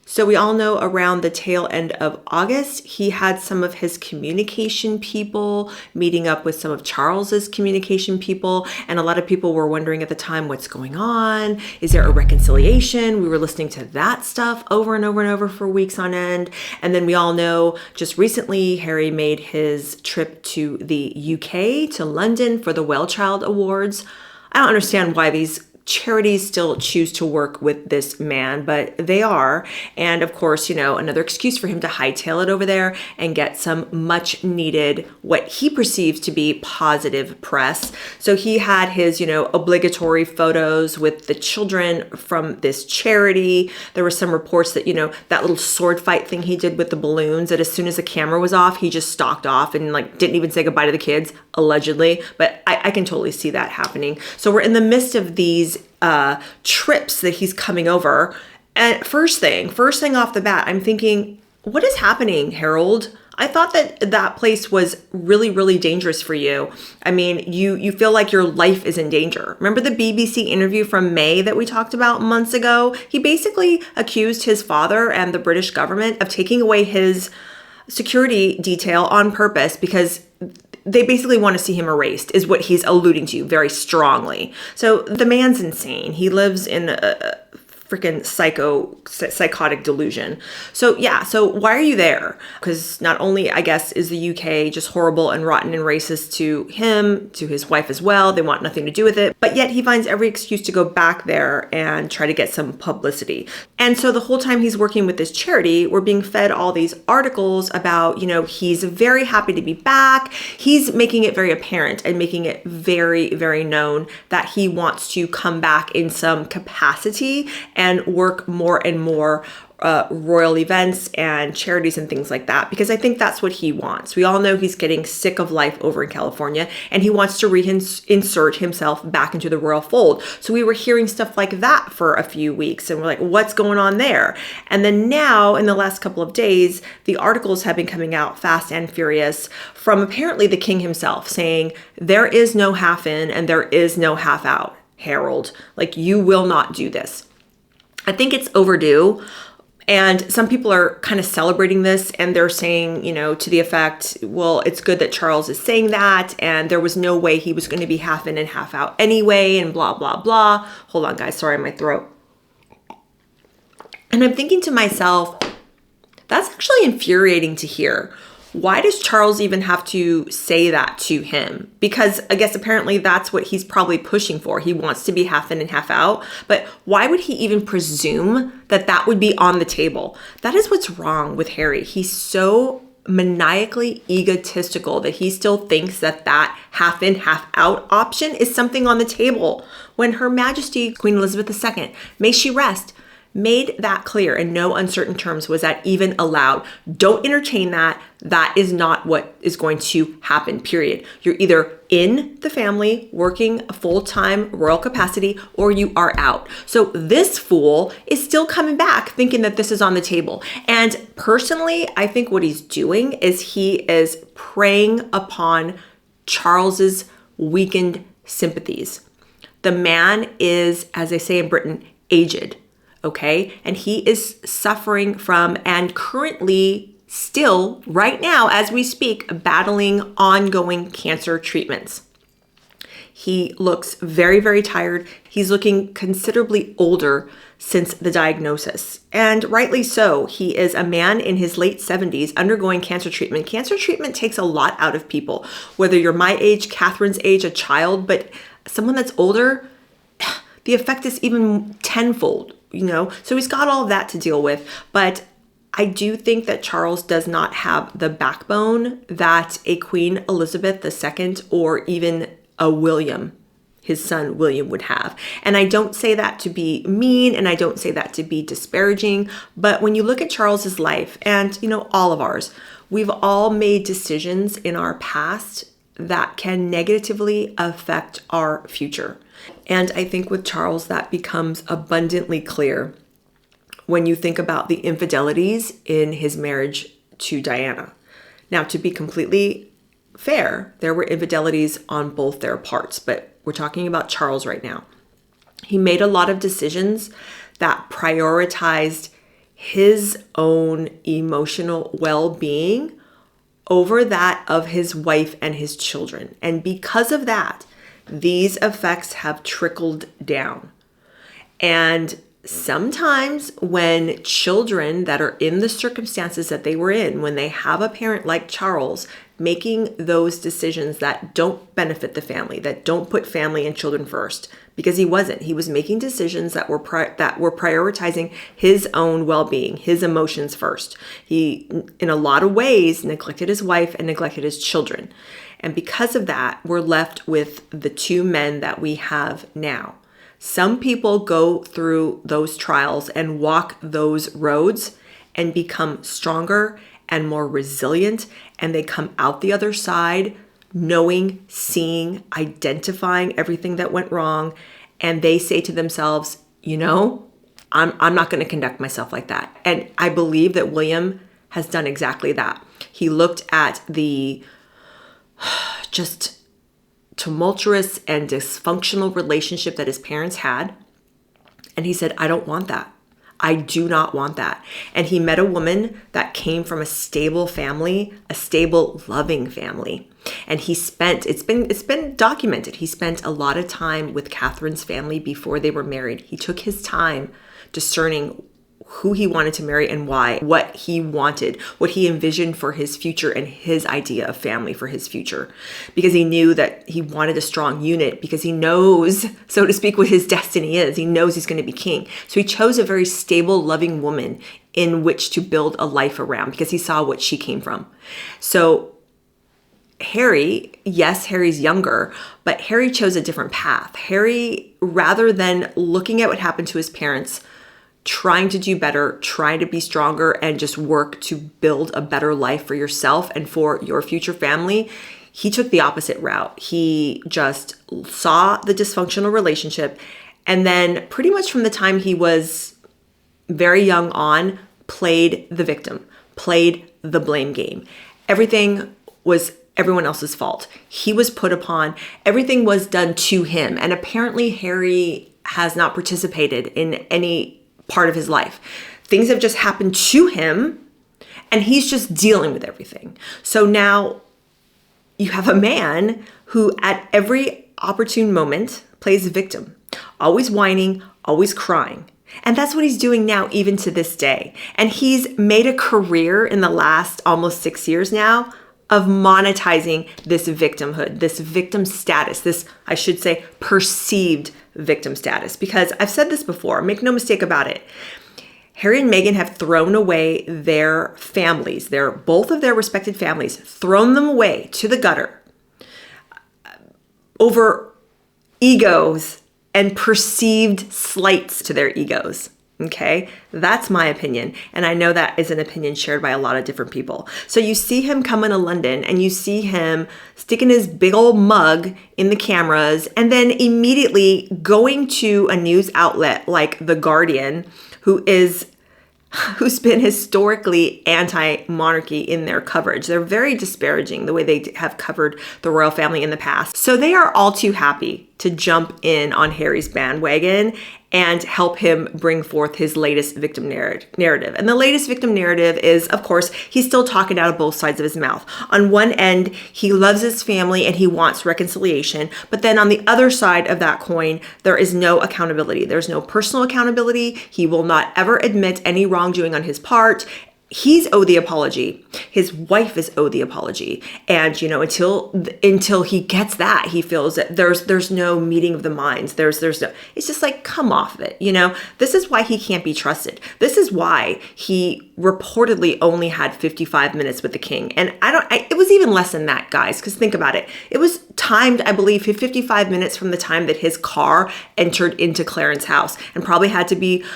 So we all know around the tail end of August, he had some of his communication people meeting up with some of Charles's communication people. And a lot of people were wondering at the time, what's going on? Is there a reconciliation? We were listening to that stuff over and over and over for weeks on end. And then we all know just recently, Harry made his trip to the UK, to London for the Well Child Awards. I don't understand why these charities still choose to work with this man, but they are. And of course, you know, another excuse for him to hightail it over there and get some much needed, what he perceives to be positive press. So he had his, you know, obligatory photos with the children from this charity. There were some reports that, you know, that little sword fight thing he did with the balloons, that as soon as the camera was off, he just stalked off and like didn't even say goodbye to the kids, allegedly. But I can totally see that happening. So we're in the midst of these trips that he's coming over. And first thing off the bat, I'm thinking, what is happening, Harold? I thought that place was really, really dangerous for you. I mean, you feel like your life is in danger. Remember the BBC interview from May that we talked about months ago? He basically accused his father and the British government of taking away his security detail on purpose because they basically want to see him erased, is what he's alluding to very strongly. So the man's insane. He lives in a freaking psychotic delusion. So yeah, so why are you there? Because not only, I guess, is the UK just horrible and rotten and racist to him, to his wife as well. They want nothing to do with it. But yet he finds every excuse to go back there and try to get some publicity. And so the whole time he's working with this charity, we're being fed all these articles about, you know, he's very happy to be back. He's making it very apparent and making it very, very known that he wants to come back in some capacity and work more and more royal events and charities and things like that, because I think that's what he wants. We all know he's getting sick of life over in California and he wants to reinsert himself back into the royal fold. So we were hearing stuff like that for a few weeks and we're like, what's going on there? And then now in the last couple of days, the articles have been coming out fast and furious from apparently the king himself saying there is no half in and there is no half out, Harold. Like, you will not do this. I think it's overdue. And some people are kind of celebrating this and they're saying, you know, to the effect, well, it's good that Charles is saying that and there was no way he was going to be half in and half out anyway and blah, blah, blah. Hold on, guys. Sorry, my throat. And I'm thinking to myself, that's actually infuriating to hear. Why does Charles even have to say that to him? Because I guess apparently that's what he's probably pushing for. He wants to be half in and half out. But why would he even presume that that would be on the table? That is what's wrong with Harry. He's so maniacally egotistical that he still thinks that that half in, half out option is something on the table. When Her Majesty Queen Elizabeth II, may she rest, made that clear in no uncertain terms. Was that even allowed? Don't entertain that. That is not what is going to happen, period. You're either in the family working a full-time royal capacity or you are out. So this fool is still coming back thinking that this is on the table. And personally, I think what he's doing is he is preying upon Charles's weakened sympathies. The man is, as they say in Britain, aged. Okay, and he is suffering from and currently still right now as we speak battling ongoing cancer treatments. He looks very, very tired. He's looking considerably older since the diagnosis, and rightly so. He is a man in his late 70s undergoing cancer treatment. Cancer treatment takes a lot out of people, whether you're my age, Catherine's age, a child, but someone that's older, the effect is even tenfold. So he's got all of that to deal with. But I do think that Charles does not have the backbone that a Queen Elizabeth II or even a William, his son William, would have. And I don't say that to be mean, and I don't say that to be disparaging. But when you look at Charles's life and, all of ours, we've all made decisions in our past that can negatively affect our future. And I think with Charles, that becomes abundantly clear when you think about the infidelities in his marriage to Diana. Now, to be completely fair, there were infidelities on both their parts, but we're talking about Charles right now. He made a lot of decisions that prioritized his own emotional well-being over that of his wife and his children. And because of that, these effects have trickled down. And sometimes when children that are in the circumstances that they were in, when they have a parent like Charles making those decisions that don't benefit the family, that don't put family and children first, because he wasn't. He was making decisions that were prioritizing his own well-being, his emotions first. He, in a lot of ways, neglected his wife and neglected his children. And because of that, we're left with the two men that we have now. Some people go through those trials and walk those roads and become stronger and more resilient, and they come out the other side knowing, seeing, identifying everything that went wrong, and they say to themselves, I'm not going to conduct myself like that. And I believe that William has done exactly that. He looked at the just tumultuous and dysfunctional relationship that his parents had, and he said, I don't want that. I do not want that. And he met a woman that came from a stable family, a stable, loving family. And it's been documented, he spent a lot of time with Catherine's family before they were married. He took his time discerning who he wanted to marry and why, what he wanted, what he envisioned for his future and his idea of family for his future. Because he knew that he wanted a strong unit, because he knows, so to speak, what his destiny is. He knows he's going to be king. So he chose a very stable, loving woman in which to build a life around, because he saw what she came from. So Harry, yes, Harry's younger, but Harry chose a different path. Harry, rather than looking at what happened to his parents, trying to do better, trying to be stronger, and just work to build a better life for yourself and for your future family, he took the opposite route. He just saw the dysfunctional relationship, and then pretty much from the time he was very young on, played the victim, played the blame game. Everything was everyone else's fault. He was put upon. Everything was done to him. And apparently Harry has not participated in any part of his life. Things have just happened to him, and he's just dealing with everything. So now you have a man who at every opportune moment plays the victim, always whining, always crying. And that's what he's doing now, even to this day. And he's made a career in the last almost 6 years now of monetizing this victimhood, this victim status, this, I should say, perceived victim status. Because I've said this before, make no mistake about it. Harry and Meghan have thrown away their families, both of their respected families, thrown them away to the gutter over egos and perceived slights to their egos. Okay, that's my opinion. And I know that is an opinion shared by a lot of different people. So you see him come into London and you see him sticking his big old mug in the cameras and then immediately going to a news outlet like The Guardian, who's been historically anti-monarchy in their coverage. They're very disparaging the way they have covered the royal family in the past. So they are all too happy to jump in on Harry's bandwagon and help him bring forth his latest victim narrative. And the latest victim narrative is, of course, he's still talking out of both sides of his mouth. On one end, he loves his family and he wants reconciliation. But then on the other side of that coin, there is no accountability. There's no personal accountability. He will not ever admit any wrongdoing on his part. He's owed the apology. His wife is owed the apology. And, until he gets that, he feels that there's no meeting of the minds. There's no, it's just like, come off of it. This is why he can't be trusted. This is why he reportedly only had 55 minutes with the king. And it was even less than that, guys, because think about it. It was timed, I believe, 55 minutes from the time that his car entered into Clarence house and probably had to be,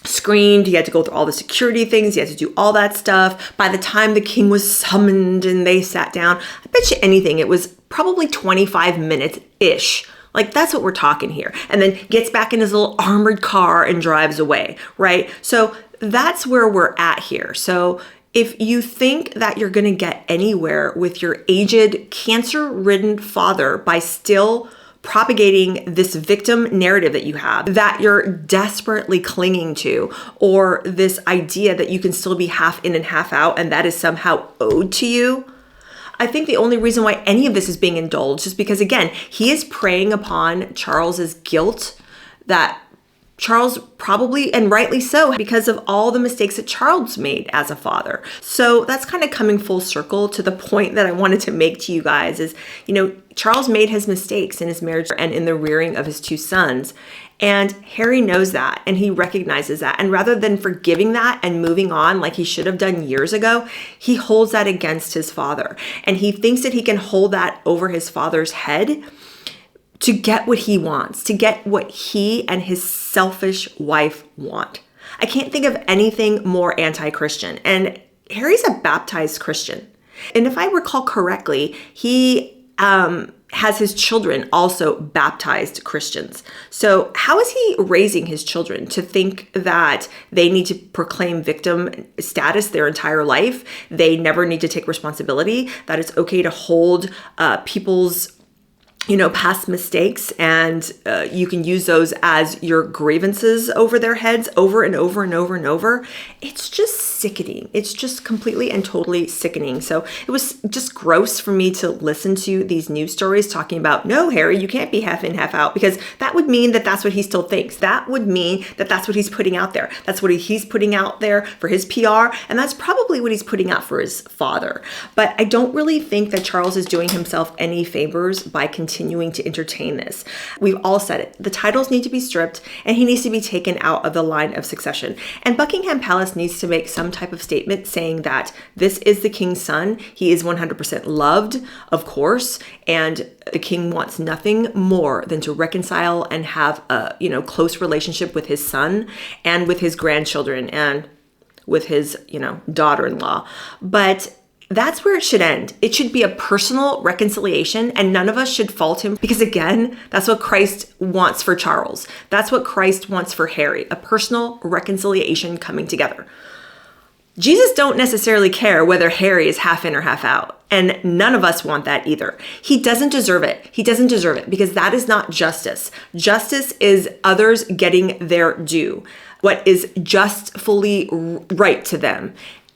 screened. He had to go through all the security things. He had to do all that stuff. By the time the king was summoned and they sat down, I bet you anything, it was probably 25 minutes-ish. Like, that's what we're talking here. And then gets back in his little armored car and drives away, right? So that's where we're at here. So if you think that you're going to get anywhere with your aged, cancer-ridden father by still propagating this victim narrative that you have, that you're desperately clinging to, or this idea that you can still be half in and half out and that is somehow owed to you, I think the only reason why any of this is being indulged is because, again, he is preying upon Charles's guilt, that Charles probably, and rightly so, because of all the mistakes that Charles made as a father. So that's kind of coming full circle to the point that I wanted to make to you guys is, Charles made his mistakes in his marriage and in the rearing of his two sons. And Harry knows that and he recognizes that. And rather than forgiving that and moving on like he should have done years ago, he holds that against his father. And he thinks that he can hold that over his father's head to get what he wants, to get what he and his selfish wife want. I can't think of anything more anti-Christian. And Harry's a baptized Christian. And if I recall correctly, he has his children also baptized Christians. So how is he raising his children to think that they need to proclaim victim status their entire life? They never need to take responsibility, that it's okay to hold people's past mistakes, and you can use those as your grievances over their heads over and over and over and over. It's just sickening. It's just completely and totally sickening. So it was just gross for me to listen to these news stories talking about, no, Harry, you can't be half in, half out, because that would mean that that's what he still thinks. That would mean that that's what he's putting out there. That's what he's putting out there for his PR, and that's probably what he's putting out for his father. But I don't really think that Charles is doing himself any favors by continuing to entertain this. We've all said it. The titles need to be stripped and he needs to be taken out of the line of succession. And Buckingham Palace needs to make some type of statement saying that this is the king's son. He is 100% loved, of course, and the king wants nothing more than to reconcile and have a, close relationship with his son and with his grandchildren and with his, daughter-in-law. But that's where it should end. It should be a personal reconciliation, and none of us should fault him because, again, that's what Christ wants for Charles. That's what Christ wants for Harry, a personal reconciliation coming together. Jesus don't necessarily care whether Harry is half in or half out, and none of us want that either. He doesn't deserve it. He doesn't deserve it because that is not justice. Justice is others getting their due, what is justfully right to them.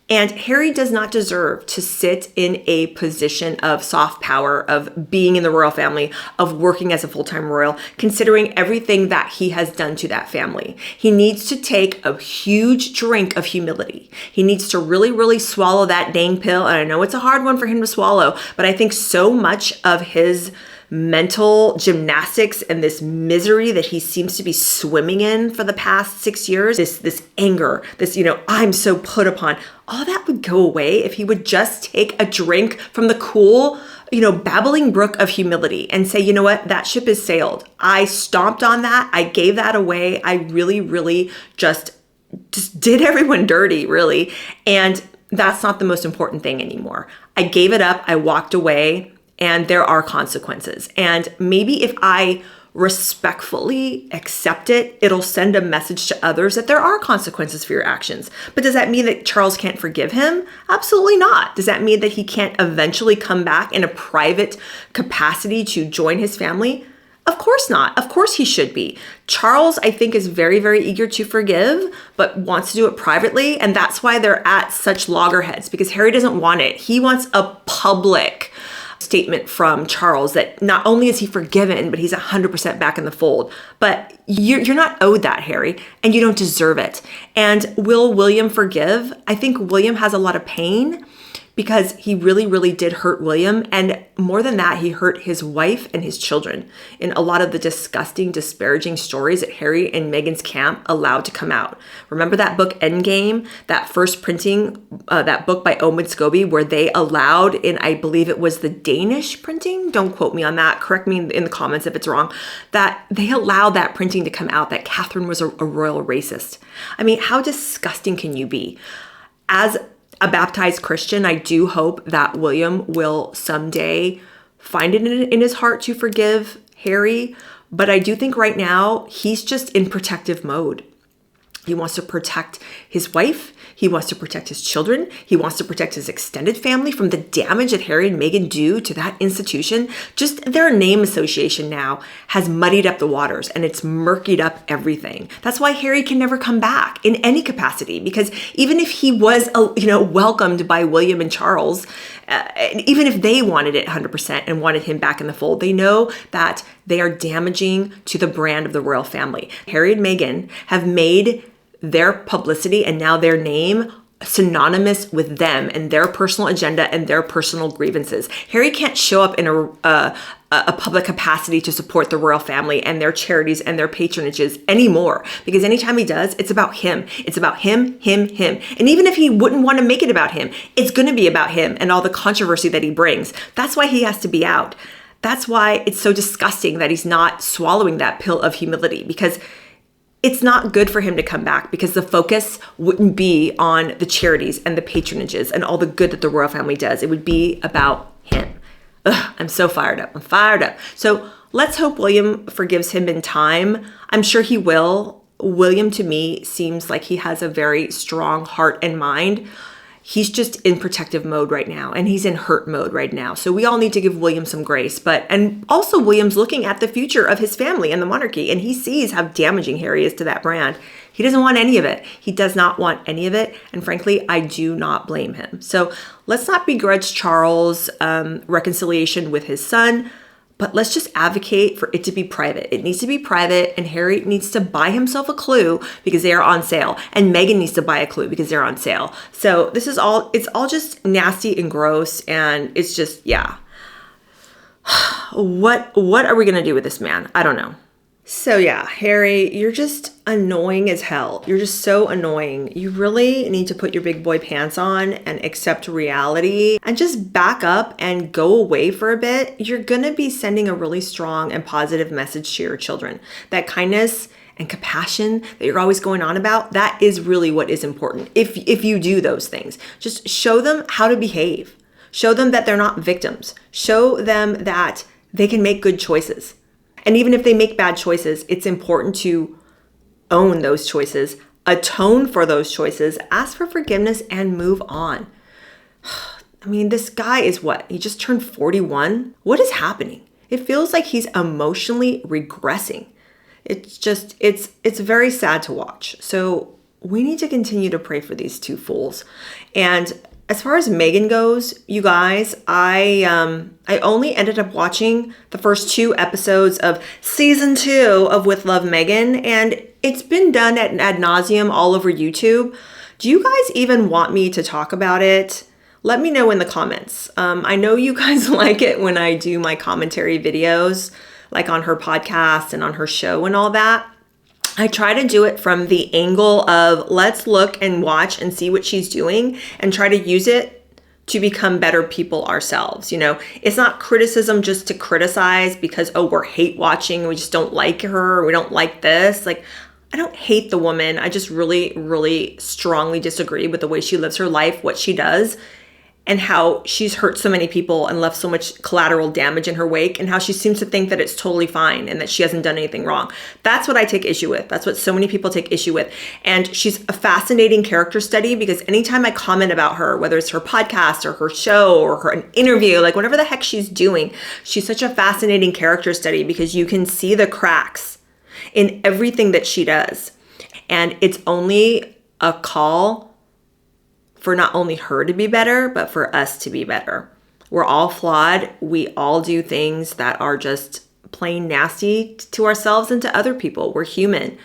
And Harry does not deserve to sit in a position of soft power, of being in the royal family, of working as a full-time royal, considering everything that he has done to that family. He needs to take a huge drink of humility. He needs to really, really swallow that dang pill. And I know it's a hard one for him to swallow, but I think so much of his mental gymnastics and this misery that he seems to be swimming in for the past 6 years, this anger, this, I'm so put upon, all that would go away if he would just take a drink from the cool, babbling brook of humility and say, you know what, that ship has sailed. I stomped on that. I gave that away. I really, really just did everyone dirty, really. And that's not the most important thing anymore. I gave it up. I walked away, and there are consequences. And maybe if I respectfully accept it, it'll send a message to others that there are consequences for your actions. But does that mean that Charles can't forgive him? Absolutely not. Does that mean that he can't eventually come back in a private capacity to join his family? Of course not. Of course he should be. Charles, I think, is very, very eager to forgive, but wants to do it privately. And that's why they're at such loggerheads, because Harry doesn't want it. He wants a public statement from Charles that not only is he forgiven, but he's 100% back in the fold. But you're not owed that, Harry, and you don't deserve it. And will William forgive? I think William has a lot of pain because he really, really did hurt William. And more than that, he hurt his wife and his children in a lot of the disgusting, disparaging stories that Harry and Meghan's camp allowed to come out. Remember that book, Endgame, that first printing, that book by Omid Scobie, where they allowed, in, I believe it was the Danish printing, don't quote me on that, correct me in the comments if it's wrong, that they allowed that printing to come out, that Catherine was a royal racist. I mean, how disgusting can you be? As a baptized Christian, I do hope that William will someday find it in his heart to forgive Harry. But I do think right now he's just in protective mode. He wants to protect his wife. He wants to protect his children. He wants to protect his extended family from the damage that Harry and Meghan do to that institution. Just their name association now has muddied up the waters, and it's murkied up everything. That's why Harry can never come back in any capacity, because even if he was, welcomed by William and Charles, even if they wanted it 100% and wanted him back in the fold, they know that they are damaging to the brand of the royal family. Harry and Meghan have made their publicity and now their name synonymous with them and their personal agenda and their personal grievances. Harry can't show up in a public capacity to support the royal family and their charities and their patronages anymore, because anytime he does, it's about him. It's about him. And even if he wouldn't want to make it about him, it's going to be about him and all the controversy that he brings. That's why he has to be out. That's why it's so disgusting that he's not swallowing that pill of humility, because it's not good for him to come back, because the focus wouldn't be on the charities and the patronages and all the good that the royal family does. It would be about him. Ugh, I'm so fired up. I'm fired up. So let's hope William forgives him in time. I'm sure he will. William, to me, seems like he has a very strong heart and mind. He's just in protective mode right now, and he's in hurt mode right now. So we all need to give William some grace. And also William's looking at the future of his family and the monarchy, and he sees how damaging Harry is to that brand. He doesn't want any of it. He does not want any of it. And frankly, I do not blame him. So let's not begrudge Charles' reconciliation with his son, but let's just advocate for it to be private. It needs to be private, and Harry needs to buy himself a clue because they are on sale, and Meghan needs to buy a clue because they're on sale. So it's all just nasty and gross, and it's just, yeah. What are we gonna do with this man? I don't know. So yeah, Harry, you're just annoying as hell. You're just so annoying. You really need to put your big boy pants on and accept reality and just back up and go away for a bit. You're gonna be sending a really strong and positive message to your children. That kindness and compassion that you're always going on about, that is really what is important. If you do those things, just show them how to behave. Show them that they're not victims. Show them that they can make good choices. And even if they make bad choices, it's important to own those choices, atone for those choices, ask for forgiveness, and move on. I mean, this guy is what? He just turned 41? What is happening? It feels like he's emotionally regressing. It's very sad to watch. So we need to continue to pray for these two fools. And as far as Meghan goes, you guys, I only ended up watching the first 2 episodes of season 2 of With Love, Meghan, and it's been done ad nauseum all over YouTube. Do you guys even want me to talk about it? Let me know in the comments. I know you guys like it when I do my commentary videos, like on her podcast and on her show and all that. I try to do it from the angle of let's look and watch and see what she's doing and try to use it to become better people ourselves. It's not criticism just to criticize because, oh, we're hate watching, we just don't like her, or we don't like this. Like, I don't hate the woman. I just really, really strongly disagree with the way she lives her life, what she does, and how she's hurt so many people and left so much collateral damage in her wake, and how she seems to think that it's totally fine and that she hasn't done anything wrong. That's what I take issue with. That's what so many people take issue with. And she's a fascinating character study, because anytime I comment about her, whether it's her podcast or her show or an interview, like whatever the heck she's doing, she's such a fascinating character study, because you can see the cracks in everything that she does. And it's only a call for not only her to be better, but for us to be better. We're all flawed. We all do things that are just plain nasty to ourselves and to other people. We're human.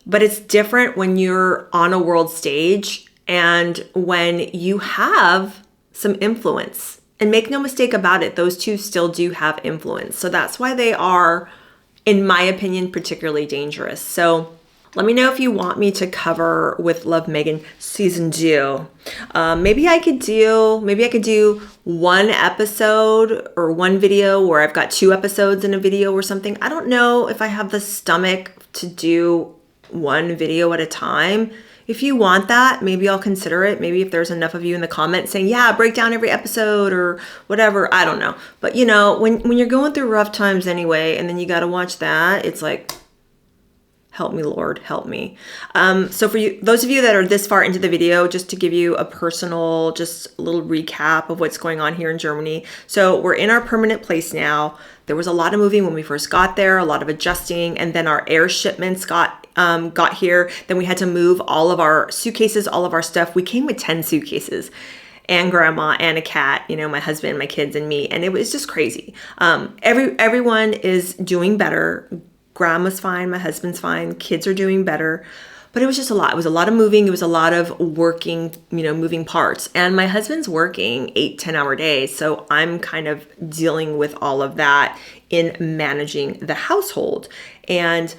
But it's different when you're on a world stage and when you have some influence. And make no mistake about it, those two still do have influence. So that's why they are, in my opinion, particularly dangerous. So let me know if you want me to cover With Love, Megan season 2. Maybe I could do one episode or one video where I've got 2 episodes in a video or something. I don't know if I have the stomach to do one video at a time. If you want that, maybe I'll consider it. Maybe if there's enough of you in the comments saying, yeah, break down every episode or whatever. I don't know. But when you're going through rough times anyway, and then you got to watch that, it's like, help me, Lord, help me. So for you, those of you that are this far into the video, just to give you a personal, just a little recap of what's going on here in Germany. So we're in our permanent place now. There was a lot of moving when we first got there, a lot of adjusting, and then our air shipments got here. Then we had to move all of our suitcases, all of our stuff. We came with 10 suitcases. And grandma and a cat, my husband, my kids, and me. And it was just crazy. Everyone is doing better. Grandma's fine, my husband's fine, kids are doing better, but it was just a lot. It was a lot of moving. It was a lot of working, moving parts. And my husband's working 8-10-hour days. So I'm kind of dealing with all of that in managing the household. And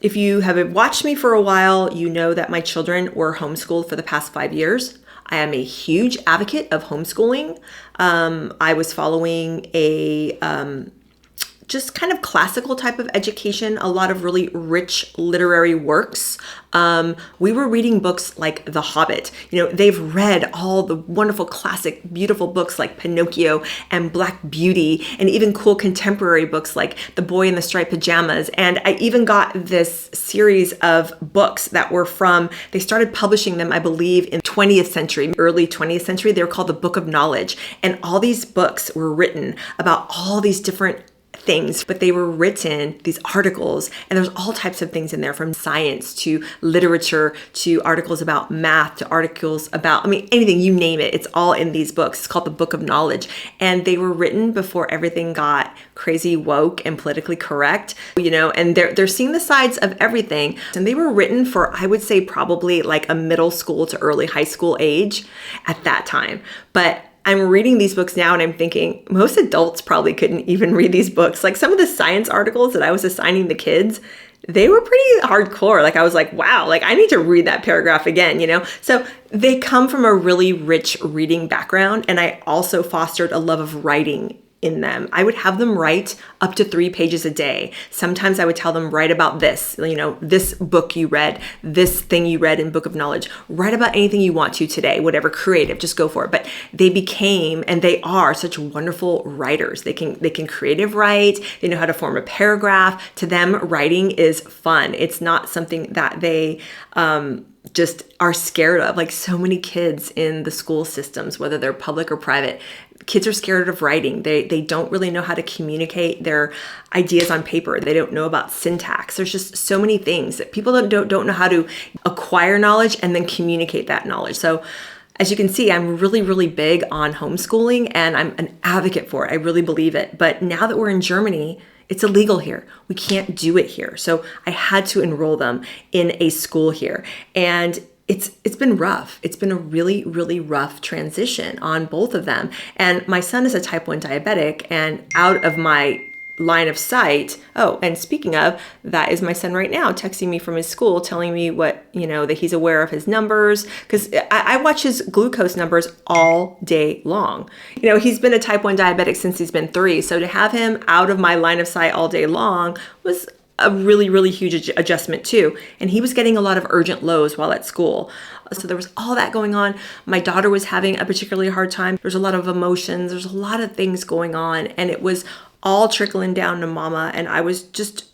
if you have watched me for a while, you know that my children were homeschooled for the past 5 years. I am a huge advocate of homeschooling. I was following a just kind of classical type of education, a lot of really rich literary works. We were reading books like The Hobbit. They've read all the wonderful classic, beautiful books like Pinocchio and Black Beauty, and even cool contemporary books like The Boy in the Striped Pajamas. And I even got this series of books that were they started publishing them, I believe, in 20th century, early 20th century. They were called the Book of Knowledge. And all these books were written about all these different things, but they were written, these articles, and there's all types of things in there, from science to literature to articles about math to articles about, anything, you name it, it's all in these books. It's called the Book of Knowledge. And they were written before everything got crazy woke and politically correct, and they're seeing the sides of everything. And they were written for, I would say, probably like a middle school to early high school age at that time. But I'm reading these books now and I'm thinking most adults probably couldn't even read these books. Like some of the science articles that I was assigning the kids, they were pretty hardcore. Like I was like, wow, like I need to read that paragraph again, So they come from a really rich reading background. And I also fostered a love of writing in them. I would have them write up to 3 pages a day. Sometimes I would tell them, write about this, this book you read, this thing you read in Book of Knowledge, write about anything you want to today, whatever, creative, just go for it. But they became, and they are such wonderful writers. They can creative write. They know how to form a paragraph. To them, writing is fun. It's not something that they, just are scared of. Like so many kids in the school systems, whether they're public or private, kids are scared of writing. They don't really know how to communicate their ideas on paper. They don't know about syntax. There's just so many things that people don't know how to acquire knowledge and then communicate that knowledge. So as you can see, I'm really, really big on homeschooling and I'm an advocate for it. I really believe it. But now that we're in Germany, it's illegal here. We can't do it here. So I had to enroll them in a school here. And it's been rough. It's been a really, really rough transition on both of them. And my son is a type 1 diabetic, and out of my line of sight. Oh, and speaking of, that is my son right now texting me from his school, telling me what, that he's aware of his numbers, because I watch his glucose numbers all day long. He's been a type 1 diabetic since he's been 3. So to have him out of my line of sight all day long was a really, really huge adjustment too. And he was getting a lot of urgent lows while at school. So there was all that going on. My daughter was having a particularly hard time. There's a lot of emotions. There's a lot of things going on. And it was all trickling down to mama. And I was just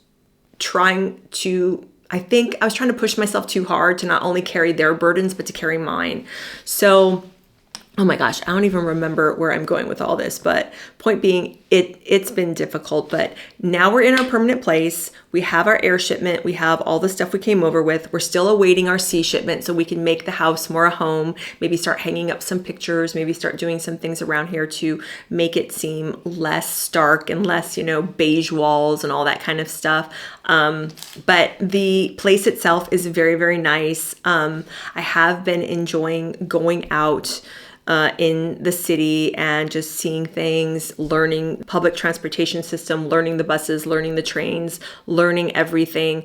trying to push myself too hard to not only carry their burdens, but to carry mine. So, oh my gosh, I don't even remember where I'm going with all this, but point being, it's been difficult, but now we're in our permanent place. We have our air shipment. We have all the stuff we came over with. We're still awaiting our sea shipment so we can make the house more a home, maybe start hanging up some pictures, maybe start doing some things around here to make it seem less stark and less, beige walls and all that kind of stuff. But the place itself is very, very nice. I have been enjoying going out in the city and just seeing things, learning public transportation system, learning the buses, learning the trains, learning everything.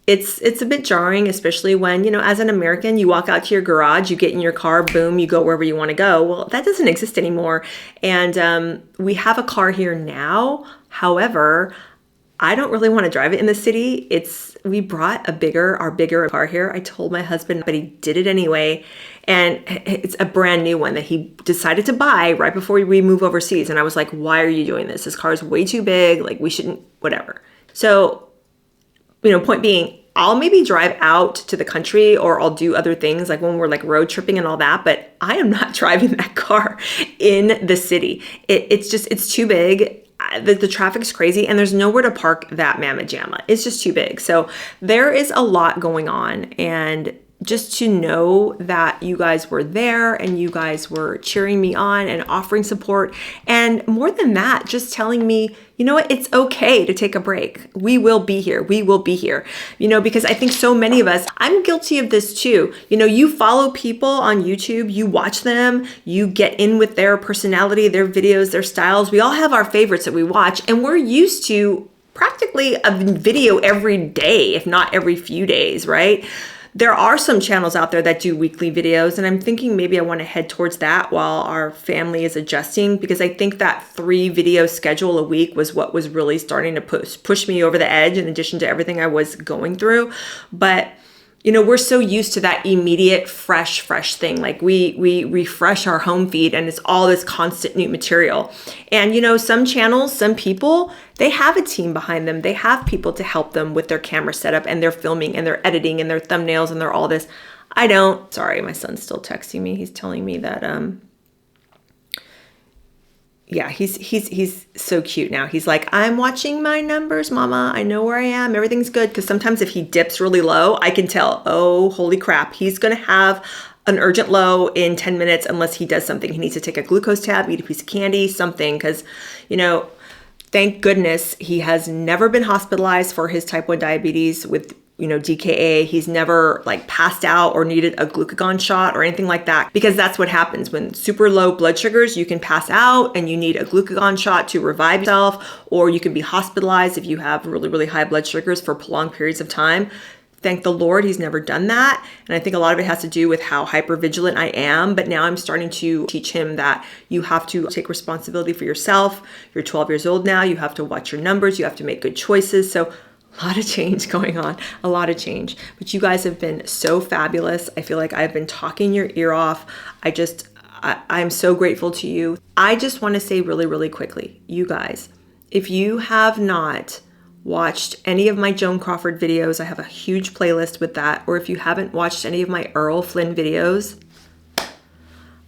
It's a bit jarring, especially when, as an American, you walk out to your garage, you get in your car, boom, you go wherever you want to go. Well, that doesn't exist anymore. And we have a car here now. However, I don't really want to drive it in the city. We brought our bigger car here. I told my husband, but he did it anyway. And it's a brand new one that he decided to buy right before we move overseas. And I was like, why are you doing this? This car is way too big. Like, we shouldn't, whatever. So, point being, I'll maybe drive out to the country or I'll do other things like when we're like road tripping and all that, but I am not driving that car in the city. It's too big. The traffic's crazy and there's nowhere to park that mamma jamma. It's just too big. So there is a lot going on, and just to know that you guys were there and you guys were cheering me on and offering support. And more than that, just telling me, you know what, it's okay to take a break. We will be here. We will be here. Because I think so many of us, I'm guilty of this too. You follow people on YouTube, you watch them, you get in with their personality, their videos, their styles. We all have our favorites that we watch, and we're used to practically a video every day, if not every few days, right? There are some channels out there that do weekly videos, and I'm thinking maybe I want to head towards that while our family is adjusting, because I think that 3 video schedule a week was what was really starting to push me over the edge in addition to everything I was going through. But we're so used to that immediate fresh thing. Like we refresh our home feed and it's all this constant new material. And some channels, some people, they have a team behind them. They have people to help them with their camera setup and their filming and their editing and their thumbnails and their all this. I don't. Sorry, my son's still texting me. He's telling me that yeah, he's so cute now. He's like, I'm watching my numbers, mama. I know where I am. Everything's good. Because sometimes if he dips really low, I can tell, oh, holy crap, he's going to have an urgent low in 10 minutes unless he does something. He needs to take a glucose tab, eat a piece of candy, something. Because, thank goodness he has never been hospitalized for his type 1 diabetes with DKA. He's never passed out or needed a glucagon shot or anything like that, because that's what happens when super low blood sugars. You can pass out and you need a glucagon shot to revive yourself, or you can be hospitalized if you have really, really high blood sugars for prolonged periods of time. Thank the Lord, he's never done that. And I think a lot of it has to do with how hypervigilant I am. But now I'm starting to teach him that you have to take responsibility for yourself. You're 12 years old now. You have to watch your numbers. You have to make good choices. So a lot of change going on, a lot of change. But you guys have been so fabulous. I feel like I've been talking your ear off. I'm so grateful to you. I just want to say really, really quickly, you guys, if you have not watched any of my Joan Crawford videos, I have a huge playlist with that. Or if you haven't watched any of my Errol Flynn videos,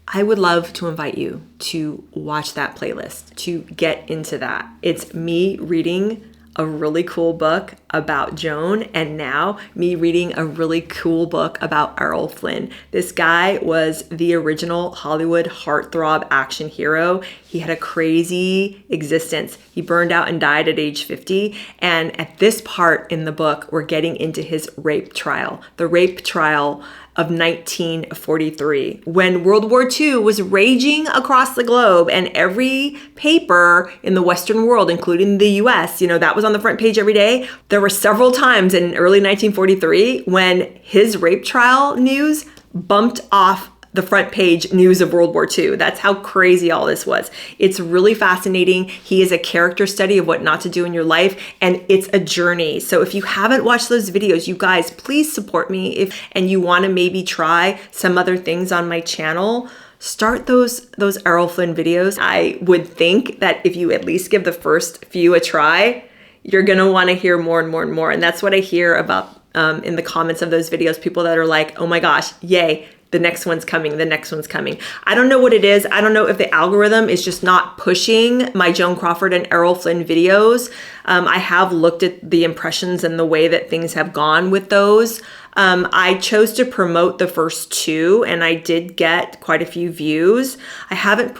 I would love to invite you to watch that playlist, to get into that. It's me reading a really cool book about Joan, and now me reading a really cool book about Errol Flynn. This guy was the original Hollywood heartthrob action hero. He had a crazy existence. He burned out and died at age 50. And at this part in the book, we're getting into his rape trial, the rape trial of 1943, when World War II was raging across the globe, and every paper in the Western world, including the US, that was on the front page every day. There were several times in early 1943 when his rape trial news bumped off the front page news of World War II. That's how crazy all this was. It's really fascinating. He is a character study of what not to do in your life, and it's a journey. So if you haven't watched those videos, you guys, please support me. And you want to maybe try some other things on my channel, start those Errol Flynn videos. I would think that if you at least give the first few a try, you're going to want to hear more and more and more. And that's what I hear about in the comments of those videos, people that are like, oh my gosh, yay, the next one's coming, the next one's coming. I don't know what it is. I don't know if the algorithm is just not pushing my Joan Crawford and Errol Flynn videos. I have looked at the impressions and the way that things have gone with those. I chose to promote the first two, and I did get quite a few views. I haven't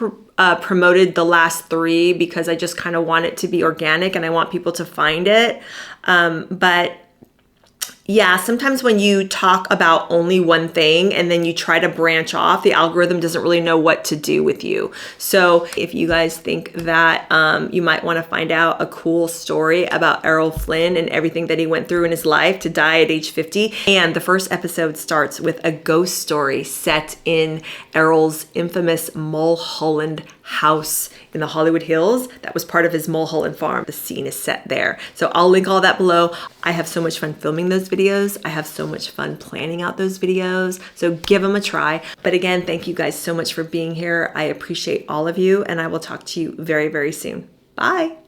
promoted the last three because I just kind of want it to be organic and I want people to find it. But yeah, sometimes when you talk about only one thing and then you try to branch off, the algorithm doesn't really know what to do with you. So if you guys think that you might want to find out a cool story about Errol Flynn and everything that he went through in his life to die at age 50, and the first episode starts with a ghost story set in Errol's infamous Mulholland house in the Hollywood Hills that was part of his Mulholland farm. The scene is set there. So I'll link all that below. I have so much fun filming those videos. I have so much fun planning out those videos. So give them a try. But again, thank you guys so much for being here. I appreciate all of you, and I will talk to you very, very soon. Bye.